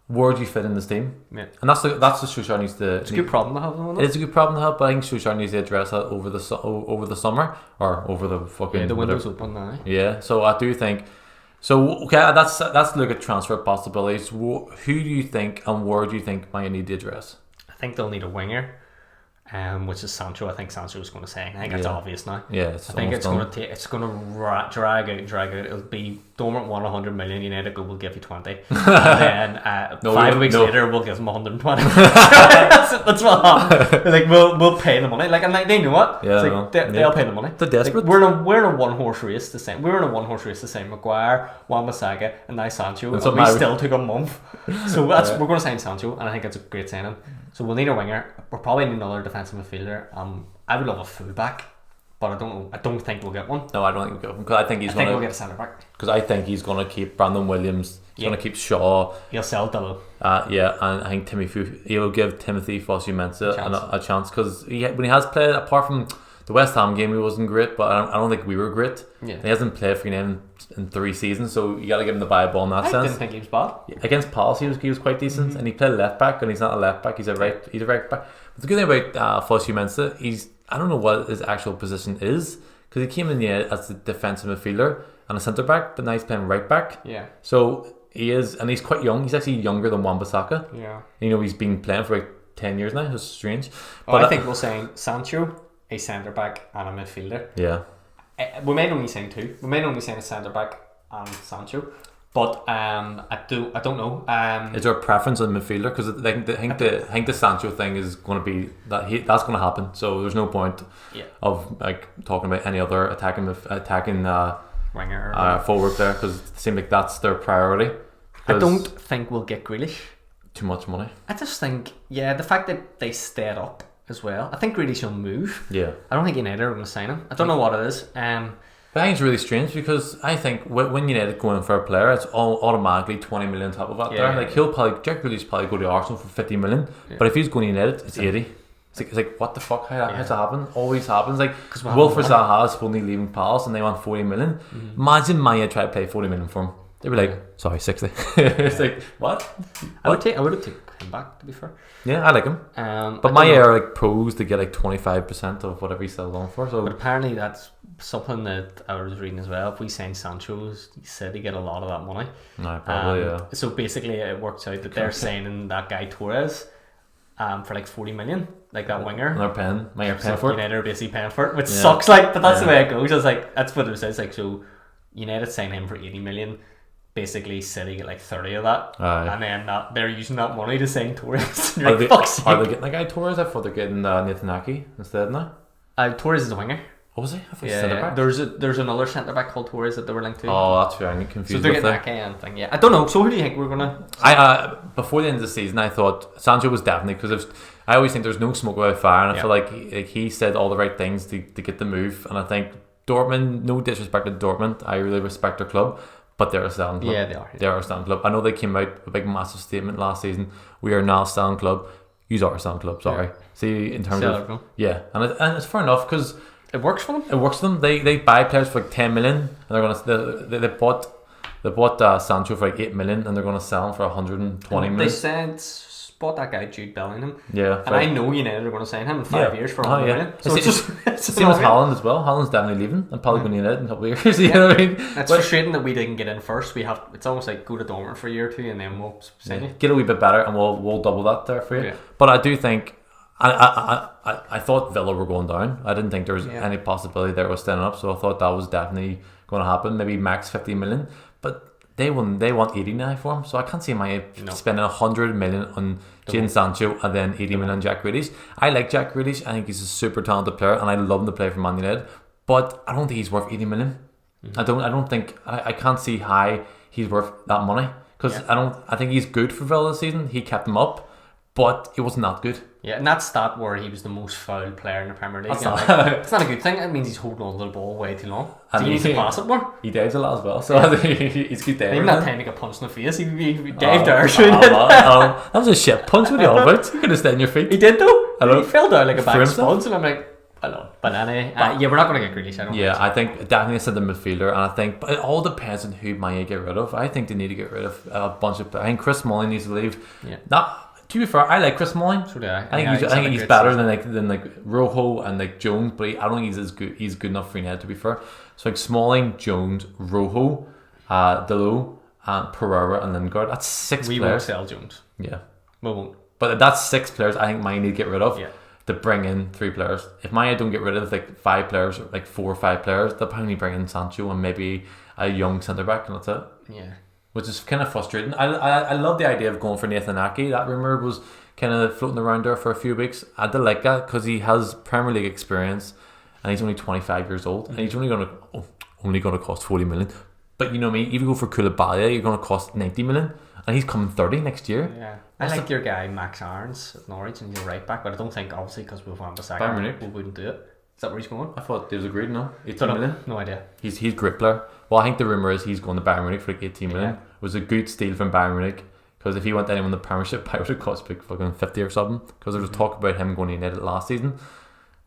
where do you fit in this team? Yeah. And that's the Solskjaer needs to. It's a good problem to have. Isn't it? It is a good problem to have, but I think Solskjaer needs to address that over the summer or over the fucking. Yeah, the window's open now. Yeah, so I do think. So okay, that's look at transfer possibilities. Who do you think and where do you think might need to address? I think they'll need a winger. Which is Sancho. I think Sancho is going to say. I think it's obvious now. Yeah, I think it's going to take. It's going to drag out. It'll be Dortmund won 100 million. United go, we'll give you 20, and then 5 weeks later we'll give them 120. that's what happened. Like we'll pay the money. Like and like they know what. Yeah, like, they'll pay the money. They're desperate. Like, we're in a one horse race. We're in a one horse race. The same. Maguire, Wan-Bissaka, and now Sancho. And we still took a month. So we're going to sign Sancho, and I think it's a great signing. So we'll need a winger. We'll probably need another defensive midfielder. I would love a fullback, but I don't know. I don't think we'll get one. No, I don't think we'll get one because I think we'll get a centre back. Because I think he's going to keep Brandon Williams. He's going to keep Shaw. He'll sell Delo. Yeah, and I think he'll give Timothy Fosu-Mensah a chance because when he has played, apart from the West Ham game, he wasn't great, but I don't think we were great. Yeah. He hasn't played for United in 3 seasons, so you got to give him the Bible in that sense. I didn't think he was bad. Against Palace, he was quite decent, and he played left back, and he's not a left back. He's a right back. But the good thing about Fosu-Mensah, I don't know what his actual position is because he came in as a defensive midfielder and a centre back, but now he's playing right back. Yeah. So he is, and he's quite young. He's actually younger than Wan-Bissaka. Yeah. He's been playing for 10 years now. It's strange. But I think we'll sign Sancho, a centre back, and a midfielder. Yeah. We may only sign 2. We may only sign a centre back and Sancho. But I don't know. Is there a preference on midfielder? Because I think the Sancho thing is going to be that's going to happen. So there's no point of like talking about any other attacking winger forward there because it seems like that's their priority. I don't think we'll get Grealish. Too much money. I just think the fact that they stayed up as well. I think Grealish will move. Yeah. I don't think United are going to sign him. I don't know what it is. But I think it's really strange because I think when United go in for a player, it's all automatically 20 million top of that there. Like Jack Grealish probably go to Arsenal for 50 million, but if he's going to United, it's 80. It's like what the fuck? How does that happen? Always happens. Like Wilfred Zaha is only leaving Palace and they want 40 million. Imagine Maya try to pay 40 million for him. They'd be like, sorry, 60. It's like, what? I would have taken him back, to be fair. Yeah, I like him. But Maya are like pros to get like 25% of whatever he sells on for. So. But apparently that's something that I was reading as well. If we sign Sancho, he said he get a lot of that money. No, probably, yeah. So basically it works out that they're signing that guy Torres for like 40 million, like that winger. And they're paying for it. United are basically paying for it, which sucks, like, but that's the way it goes. It's like, that's what it says, like, so United sign him for 80 million. Basically, City get like 30 of that, and then they're using that money to sign Torres. Are they getting that guy Torres? I thought they're getting Nathan Ake instead now. Torres is a winger. Oh, was he? Yeah. There's another centre back called Torres that they were linked to. Oh, that's fair. I'm confused. So they're getting Ake and thing. Yeah, I don't know. So who do you think we're gonna? Before the end of the season, I thought Sancho was definitely because I always think there's no smoke without fire, and I feel like he said all the right things to get the move, and I think Dortmund. No disrespect to Dortmund, I really respect their club. But they're a selling club. Yeah, they are. They are a selling club. I know they came out with a big massive statement last season. We are now a selling club. You are a selling club, sorry. Yeah. See, in terms of... Club. Yeah, and it's fair enough because... It works for them. It works for them. They buy players for like 10 million and they're going to... They bought Sancho for like 8 million and they're going to sell him for 120 million. They said bought that guy Jude Bellingham. Yeah. And I know United are going to sign him in 5 years for 100 million. So it's the same as Haaland as well. Haaland's definitely leaving and probably going to United in a couple of years. You know what I mean? It's frustrating that we didn't get in first. It's almost like go to Dortmund for a year or two and then we'll sign you. Get a wee bit better and we'll double that there for you. Yeah. But I do think I thought Villa were going down. I didn't think there was any possibility they were standing up, so I thought that was definitely going to happen. Maybe max 50 million, but they want 80 now for him, so I can't see my spending 100 million on Jadon Sancho and then 80 million on Jack Grealish. I like Jack Grealish. I think he's a super talented player and I love him to play for Man United, but I don't think he's worth 80 million. I don't think I can't see how he's worth that money, because I think he's good for Villa this season. He kept them up, but he wasn't that good. Yeah, and that stat where he was the most fouled player in the Premier League. It's not a good thing. It means he's holding on to the ball way too long. So he needs to pass it more. He dives a lot as well, so he's good there. Even that time he got punched in the face, he dived there. That was a shit punch. What are you on about? You could have stayed on your feet. He did though. Hello? He fell down like a back sponge, and I'm like, hello. But anyway, we're not going to get Grealish. I think definitely a centre midfielder, and but it all depends on who might get rid of. I think they need to get rid of a bunch of. I think Chris Smalling needs to leave. Yeah. To be fair, I like Chris Smalling. So do I. I think he's better than Rojo and Jones, but I don't think he's as good. He's good enough for United, to be fair. So Smalling, Jones, Rojo, Delo, Pereira, and Lingard. That's 6 players. We won't sell Jones. Yeah, we won't. But that's 6 players. I think Mane need to get rid of. Yeah. To bring in 3 players. If Mane don't get rid of 5 players, 4 or 5 players, they'll probably bring in Sancho and maybe a young centre back, and that's it. Yeah. Which is kind of frustrating. I love the idea of going for Nathan Ake. That rumour was kind of floating around there for a few weeks. I did like that because he has Premier League experience and he's only 25 years old, and he's only going to cost 40 million. But you know me, if you go for Koulibaly, you're going to cost 90 million, and he's coming 30 next year. Yeah, I like your guy Max Aarons at Norwich, and he's right back, but I don't think obviously because we've Wan-Bissaka, we wouldn't do it. Is that where he's going? I thought it was agreed. No, 18 million. No idea. He's a great player. Well, I think the rumour is he's going to Bayern Munich for 18 million. It was a good steal from Bayern Munich, because if he went anyone in the Premiership, I would have cost like fucking 50 or something. Because there was talk about him going to United last season.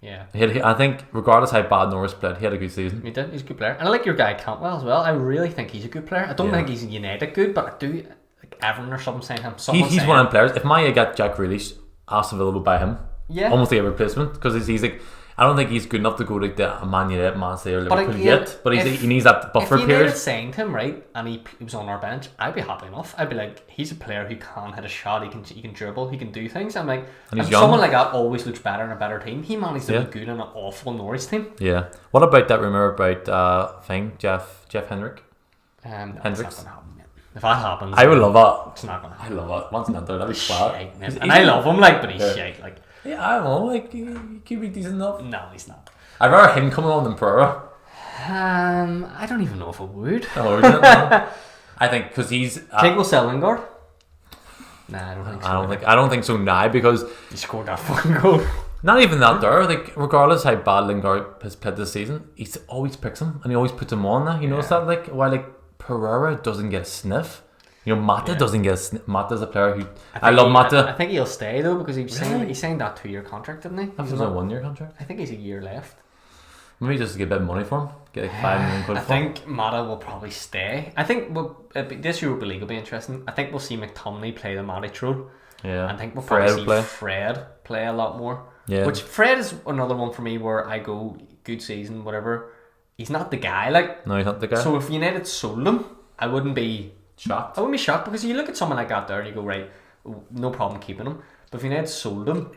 Yeah. I think regardless how bad Norris played, he had a good season. He did. He's a good player, and I like your guy Cantwell as well. I really think he's a good player. I don't think he's United good, but I do. Like Everton or something saying him. He's one of them players. If Maya got Jack Grealish, Aston Villa will buy him. Yeah. Almost like a replacement, because he's like. I don't think he's good enough to go to the Man United, Man City, or Liverpool yet. But he needs that buffer period. If United signed him, right, and he was on our bench, I'd be happy enough. I'd be like, he's a player who can hit a shot. He can dribble. He can do things. I'm like, and someone like that always looks better in a better team. He managed to be good in an awful Norwich team. Yeah. What about that rumour about Jeff Hendrick? Hendricks. That's not going to happen. If that happens, I would love that. It's not going to happen. I love it. Once not there, that'd be flat. And I love him, but he's shite. Yeah, I don't know. He could be decent enough. No, he's not. I'd rather him coming on than Pereira. I don't even know if I would. Oh, is it? No. I think because he's. Think we'll sell Lingard? Nah, I don't think so. I don't think so now, because he scored that fucking goal. Not even that there. Like, regardless how bad Lingard has played this season, he always picks him and he always puts him on. Now you notice that, while Pereira doesn't get a sniff. Mata doesn't get a sniff. Mata's a player who I love. Mata. I think he'll stay though, because he signed that 2-year contract, didn't he? That was a 1-year contract. I think he's a year left. Maybe just to get a bit of money for him. Get like 5 million quid for him. I think Mata will probably stay. I think this Europa League will be interesting. I think we'll see McTominay play the Matic role. Yeah. I think we'll probably see Fred play a lot more. Yeah. Which Fred is another one for me where I go, good season, whatever. He's not the guy. No, he's not the guy. So if United sold him, I wouldn't be shocked. I wouldn't be shocked, because you look at someone like that there and you go, right, no problem keeping him. But if United sold him,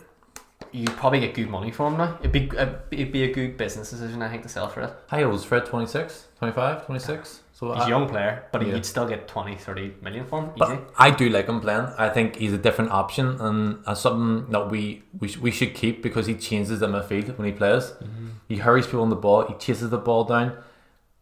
you'd probably get good money for him now. It'd be a good business decision, I think, to sell Fred. How old is Fred? 26? 25? 26? So he's a young player, but you'd still get 20-30 million for him. Easy. But I do like him playing. I think he's a different option, and something that we should keep, because he changes the midfield when he plays. Mm-hmm. He hurries people on the ball. He chases the ball down.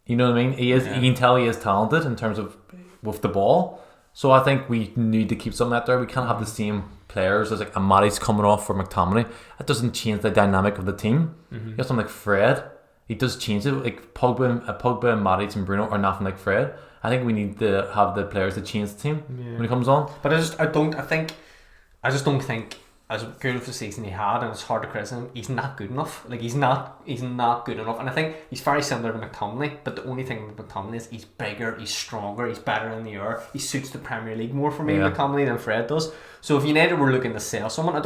You know what I mean? You can tell he is talented in terms of with the ball. So I think we need to keep something out there. We can't have the same players as a Maddie's coming off for McTominay. That doesn't change the dynamic of the team. Mm-hmm. You have something like Fred. He does change it. Like Pogba and Maddie's and Bruno are nothing like Fred. I think we need to have the players to change the team when he comes on. But I just don't think as good of a season he had, and it's hard to criticize him, he's not good enough. Like he's not good enough. And I think he's very similar to McTominay, but the only thing with McTominay is he's bigger, he's stronger, he's better in the air. He suits the Premier League more for me, McTominay, than Fred does. So if United were looking to sell someone, I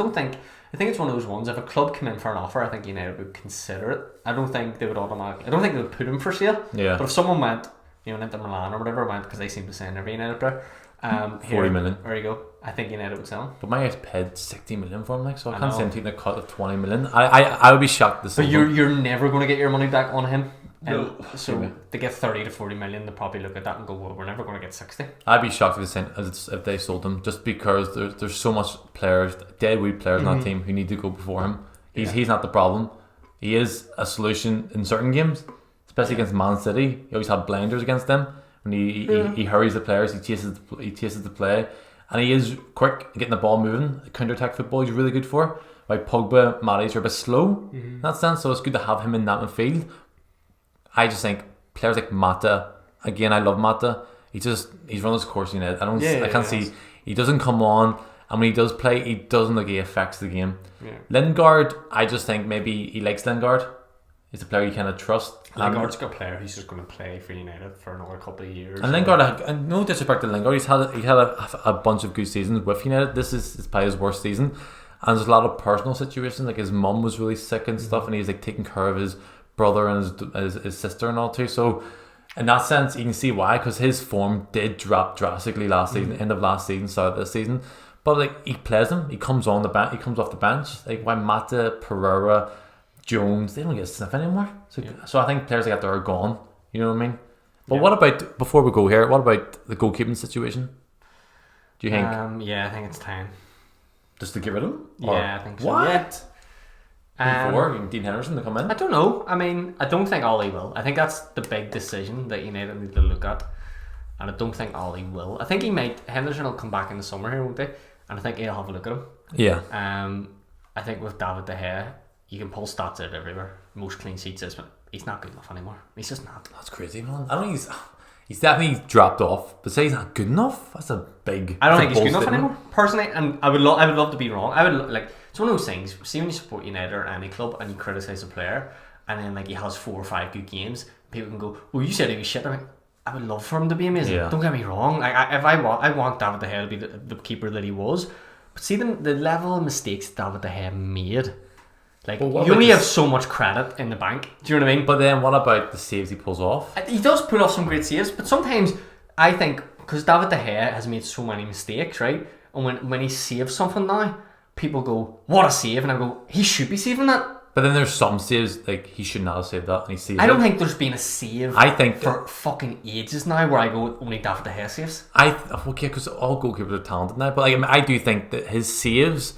think it's one of those ones. If a club came in for an offer, I think United would consider it. I don't think they would put him for sale. Yeah. But if someone went, Inter Milan or whatever went, because they seem to send every United player, 40 million. There you go. I think United would sell him. But my guys paid 60 million for him, like, so I can't see him taking a cut of 20 million. I would be shocked to see. But you're never going to get your money back on him. No. So they get 30 to 40 million, they'll probably look at that and go, well, we're never going to get 60. I'd be shocked if they sold him, just because there's so much players, deadwood players in that team who need to go before him. He's not the problem. He is a solution in certain games, especially against Man City. He always had blinders against them. When he hurries the players, he chases the play, and he is quick getting the ball moving. Counter-attack football he's really good for. Like Pogba, Maddie's are a bit slow in that sense, so it's good to have him in that midfield. I just think players like Mata, again, I love Mata. He's run his course in it. I can't see he doesn't come on, and when he does play, he doesn't look he affects the game. Yeah. Lingard, I just think maybe he likes Lingard. He's a player you kind of trust. Lingard's a player who's just going to play for United for another couple of years. And Lingard, no disrespect to Lingard, he had a bunch of good seasons with United. This is probably his worst season, and there's a lot of personal situations. Like his mum was really sick and stuff, and he's like taking care of his brother and his sister and all too. So in that sense, you can see why, because his form did drop drastically last season, end of last season, start of this season. But like he plays him, he comes off the bench. Like why Mata, Pereira, Jones, they don't get a sniff anymore. So I think players like that are gone. You know what I mean? But what about, before we go here, what about the goalkeeping situation? Do you think? Yeah, I think it's time. Just to get rid of him? Yeah, I think so. What? Before Dean Henderson to come in? I don't know. I mean, I don't think Ollie will. I think that's the big decision that United need to look at. And I don't think Ollie will. I think he might. Henderson will come back in the summer here, won't they? And I think he'll have a look at him. Yeah. I think with David De Gea, you can pull stats out everywhere. Most clean sheets is, but he's not good enough anymore. He's just not. That's crazy, man. I don't think he's definitely dropped off, but say he's not good enough. That's a big. I don't think he's good enough anymore, personally. And I would love to be wrong. I would like. It's one of those things. See, when you support United or any club and you criticize a player, and then like he has 4 or 5 good games, people can go, "Well, you said he was shit." I'm like, I would love for him to be amazing. Yeah. Don't get me wrong. I want David De Gea to be the keeper that he was, but see the level of mistakes David De Gea made. Like, you only have so much credit in the bank. Do you know what I mean? But then what about the saves he pulls off? He does pull off some great saves, but sometimes I think, because David De Gea has made so many mistakes, right? And when he saves something now, people go, what a save, and I go, he should be saving that. But then there's some saves, like, he should not have saved that, and he saves it. I don't think there's been a save for fucking ages now where I go, only David De Gea saves. Okay, because all goalkeepers are talented now, but like, I do think that his saves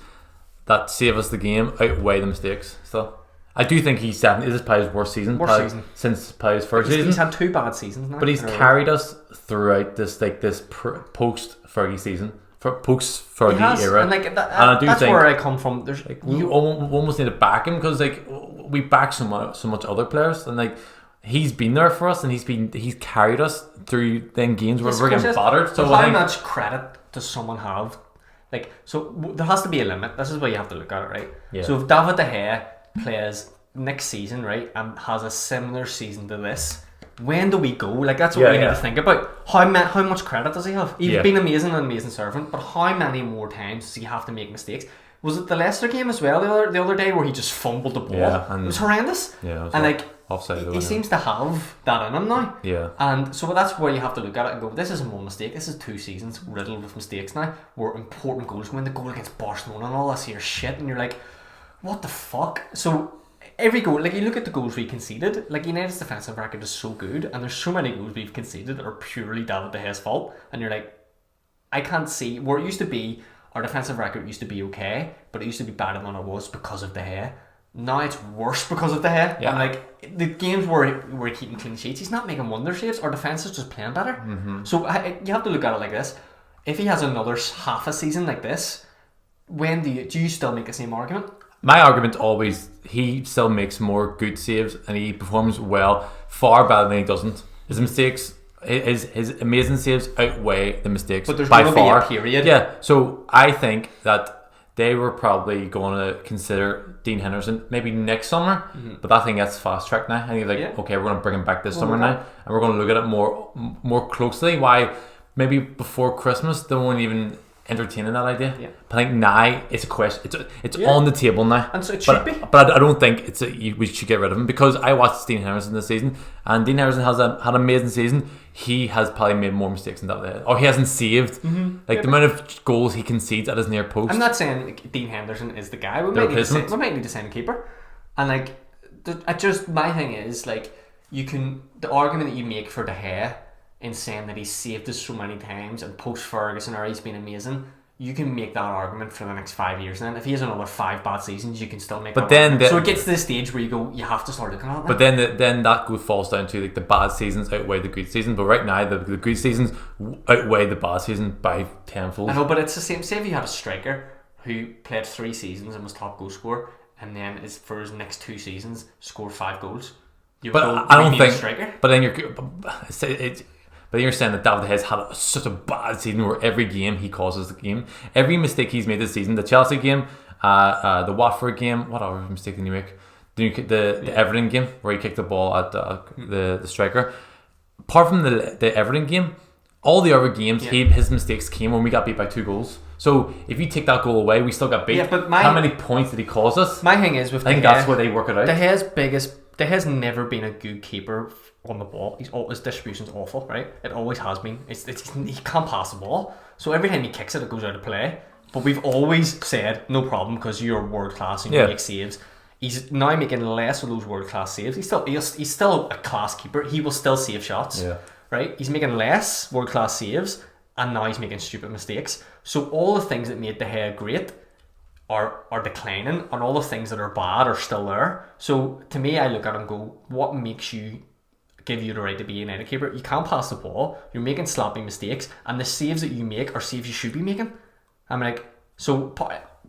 that save us the game outweigh the mistakes still. I do think he's definitely, this is probably his worst season since probably his first season. He's had 2 bad seasons now. But he's carried us throughout this post-Fergie season, post-Fergie era. And like that's where I come from. There's like, we almost need to back him, because like we back so much other players, and like he's been there for us, and he's carried us through then games where we're getting battered. So how much credit does someone have? Like, so there has to be a limit. This is where you have to look at it, right? Yeah. So if David De Gea plays next season, right, and has a similar season to this, when do we go? Like, that's what we need to think about. How much credit does he have? He's been an amazing servant, but how many more times does he have to make mistakes? Was it the Leicester game as well the other day where he just fumbled the ball? Yeah, it was horrendous. Yeah, and like offside. He seems to have that in him now. Yeah, and so that's where you have to look at it and go, this isn't one mistake. This is 2 seasons riddled with mistakes now, where important goals, when the goal against Barcelona and all this here shit, and you're like, what the fuck? So every goal, like you look at the goals we conceded, like United's defensive record is so good, and there's so many goals we've conceded that are purely David De Gea's fault, and you're like, I can't see where it used to be. Our defensive record used to be okay, but it used to be better than it was because of De Gea. Now it's worse because of De Gea. Yeah. And like the games where we're keeping clean sheets, he's not making wonder saves. Our defense is just playing better. Mm-hmm. So you have to look at it like this. If he has another half a season like this, when do you still make the same argument? My argument always, he still makes more good saves and he performs well, far better than he doesn't. His mistakes, his amazing saves outweigh the mistakes, but there's by far. Be a period. Yeah, so I think that they were probably going to consider Dean Henderson maybe next summer, but I think that's fast tracked now. I think okay, we're going to bring him back this summer now, and we're going to look at it more closely. Why maybe before Christmas they won't even entertaining that idea. Yeah. But I think now it's a question. It's on the table now, and so it should be. But I don't think we should get rid of him, because I watched Dean Henderson this season, and Dean Henderson had an amazing season. He has probably made more mistakes than that, or he hasn't saved the amount of goals he concedes at his near post. I'm not saying Dean Henderson is the guy. We might need to sign a keeper, and my thing is the argument that you make for De Gea in saying that he's saved us so many times and post Ferguson or he's been amazing, you can make that argument for the next 5 years, and then if he has another 5 bad seasons, you can still make. But then so it gets to the stage where you have to start looking at it. But then that falls down to the bad seasons outweigh the good seasons. But right now the good seasons outweigh the bad season by tenfold. I know, but it's the same. Say if you had a striker who played 3 seasons and was top goal scorer, and then for his next 2 seasons scored 5 goals. I don't think. Striker? But then But you're saying that David De Gea's had such a bad season where every game he causes the game. Every mistake he's made this season, the Chelsea game, the Watford game, what other mistake did he make? The Everton game where he kicked the ball at the striker. Apart from the Everton game, all the other games, his mistakes came when we got beat by 2 goals. So if you take that goal away, we still got beat. Yeah, but how many points did he cause us? My thing is with I think that's where they work it out. De Gea's never been a good keeper on the ball. His distribution's awful, right? It always has been. He can't pass the ball, so every time he kicks it goes out of play. But we've always said no problem because you're world class and you make saves. He's now making less of those world class saves. He's still a class keeper. He will still save shots, right? He's making less world class saves, and now he's making stupid mistakes. So all the things that made De Gea great are declining, and all the things that are bad are still there. So to me, I look at him and go, what makes you give you the right to be a United keeper? You can't pass the ball, you're making sloppy mistakes, and the saves that you make are saves you should be making. I'm like, so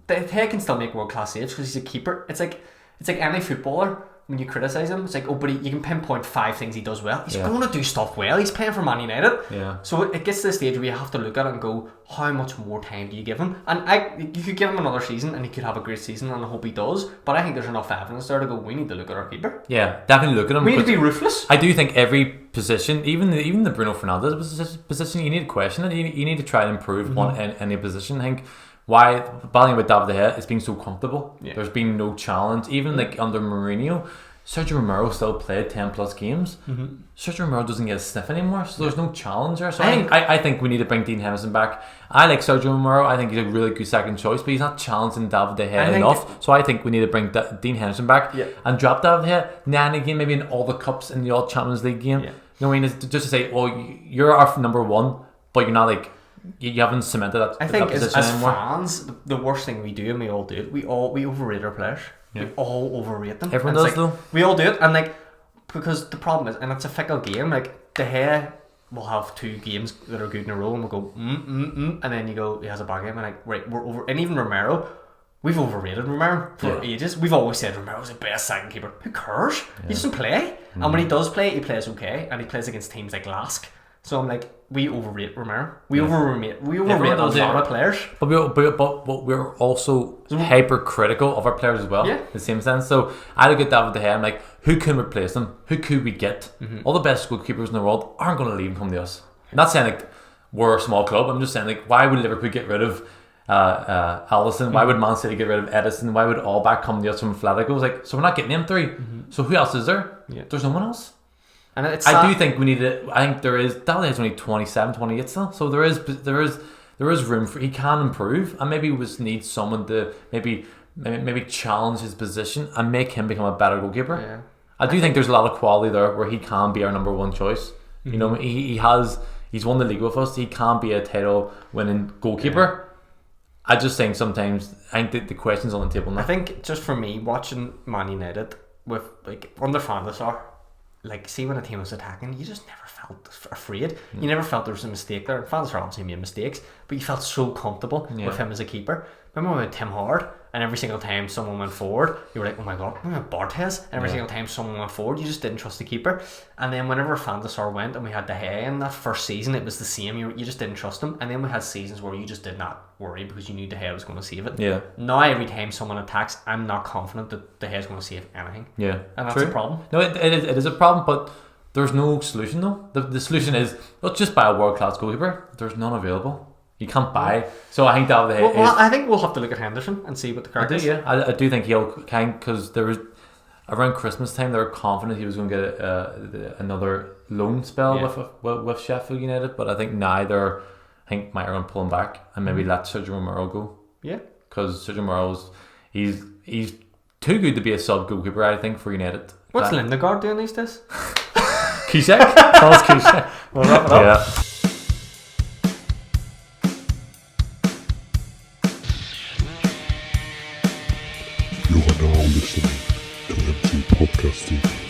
De Gea can still make world class saves because he's a keeper. It's like any footballer. When you criticise him, it's like, but you can pinpoint 5 things he does well. He's going to do stuff well. He's playing for Man United. Yeah. So it gets to the stage where you have to look at it and go, how much more time do you give him? And you could give him another season and he could have a great season, and I hope he does. But I think there's enough evidence there to go, we need to look at our keeper. Yeah, definitely look at him. We need to be ruthless. I do think every position, even the Bruno Fernandes position, you need to question it. You need to try and improve on any position. I think why battling with David De Gea is being so comfortable. Yeah. There's been no challenge. Even under Mourinho, Sergio Romero still played 10 plus games. Sergio Romero doesn't get a sniff anymore, so there's no challenge there. So I think we need to bring Dean Henderson back. I like Sergio Romero. I think he's a really good second choice, but he's not challenging David De Gea enough. So I think we need to bring Dean Henderson back and drop David De Gea now and again, maybe in all the cups in the odd Champions League game. You know what I mean? Just to say, well, you're our number 1, but you're not like, you haven't cemented that. I think that as fans, the worst thing we do, and we all do it, we overrate our players. Yeah. We all overrate them. Everyone does though. We all do it, and because the problem is, and it's a fickle game. De Gea will have 2 games that are good in a row, and we'll go and then you go, he has a bad game, and right, we're over. And even Romero, we've overrated Romero for ages. We've always said Romero's the best second keeper. Who cares? He doesn't play, and when he does play, he plays okay, and he plays against teams like Lask. So I'm like, we overrate Romero. We overrate a lot of players. But we're also hypercritical of our players as well. Yeah. In the same sense. So I look at David De Gea, I'm like, who can replace him? Who could we get? All the best goalkeepers in the world aren't going to leave and come to us. I'm not saying we're a small club. I'm just saying why would Liverpool get rid of Alisson? Why would Man City get rid of Edison? Why would Allback come to us from Atletico? So we're not getting them 3. So who else is there? Yeah. There's no one else. And it's I do think we need to. I think there is. David is only 27, 28 still, so there is room for. He can improve, and maybe we just need someone to maybe challenge his position and make him become a better goalkeeper. Yeah. I do think there's a lot of quality there where he can be our number 1 choice. You know, he's won the league with us. He can be a title winning goalkeeper. I just think sometimes the question's on the table now. I think just for me watching Man United with under Van der Sar. See when a team was attacking, you just never felt afraid. You never felt there was a mistake there. Fans obviously made mistakes, but you felt so comfortable with him as a keeper. Remember when Tim Howard and every single time someone went forward, you were like, oh my god, we have Barthez. And every single time someone went forward, you just didn't trust the keeper. And then whenever Van der Sar went and we had De Gea in that first season, it was the same. You just didn't trust him. And then we had seasons where you just did not worry because you knew De Gea was going to save it. Yeah. Now every time someone attacks, I'm not confident that De Gea is going to save anything. Yeah. And that's a problem. No, it is a problem, but there's no solution though. The solution is, let's just buy a world-class goalkeeper. There's none available. You can't buy. So I think that well, I think we'll have to look at Henderson and see what the crack is. Yeah, I do think he'll because there was around Christmas time they were confident he was going to get another loan spell with Sheffield United, but I think neither. I think might going to pull him back and maybe let Sergio Romero go. Yeah, because Sergio Romero's he's too good to be a sub goalkeeper. I think for United. What's Lindegaard doing these days? Kishak, Thomas Kishak. We'll wrap it up. Yeah. You are now listening to MCPodcasting.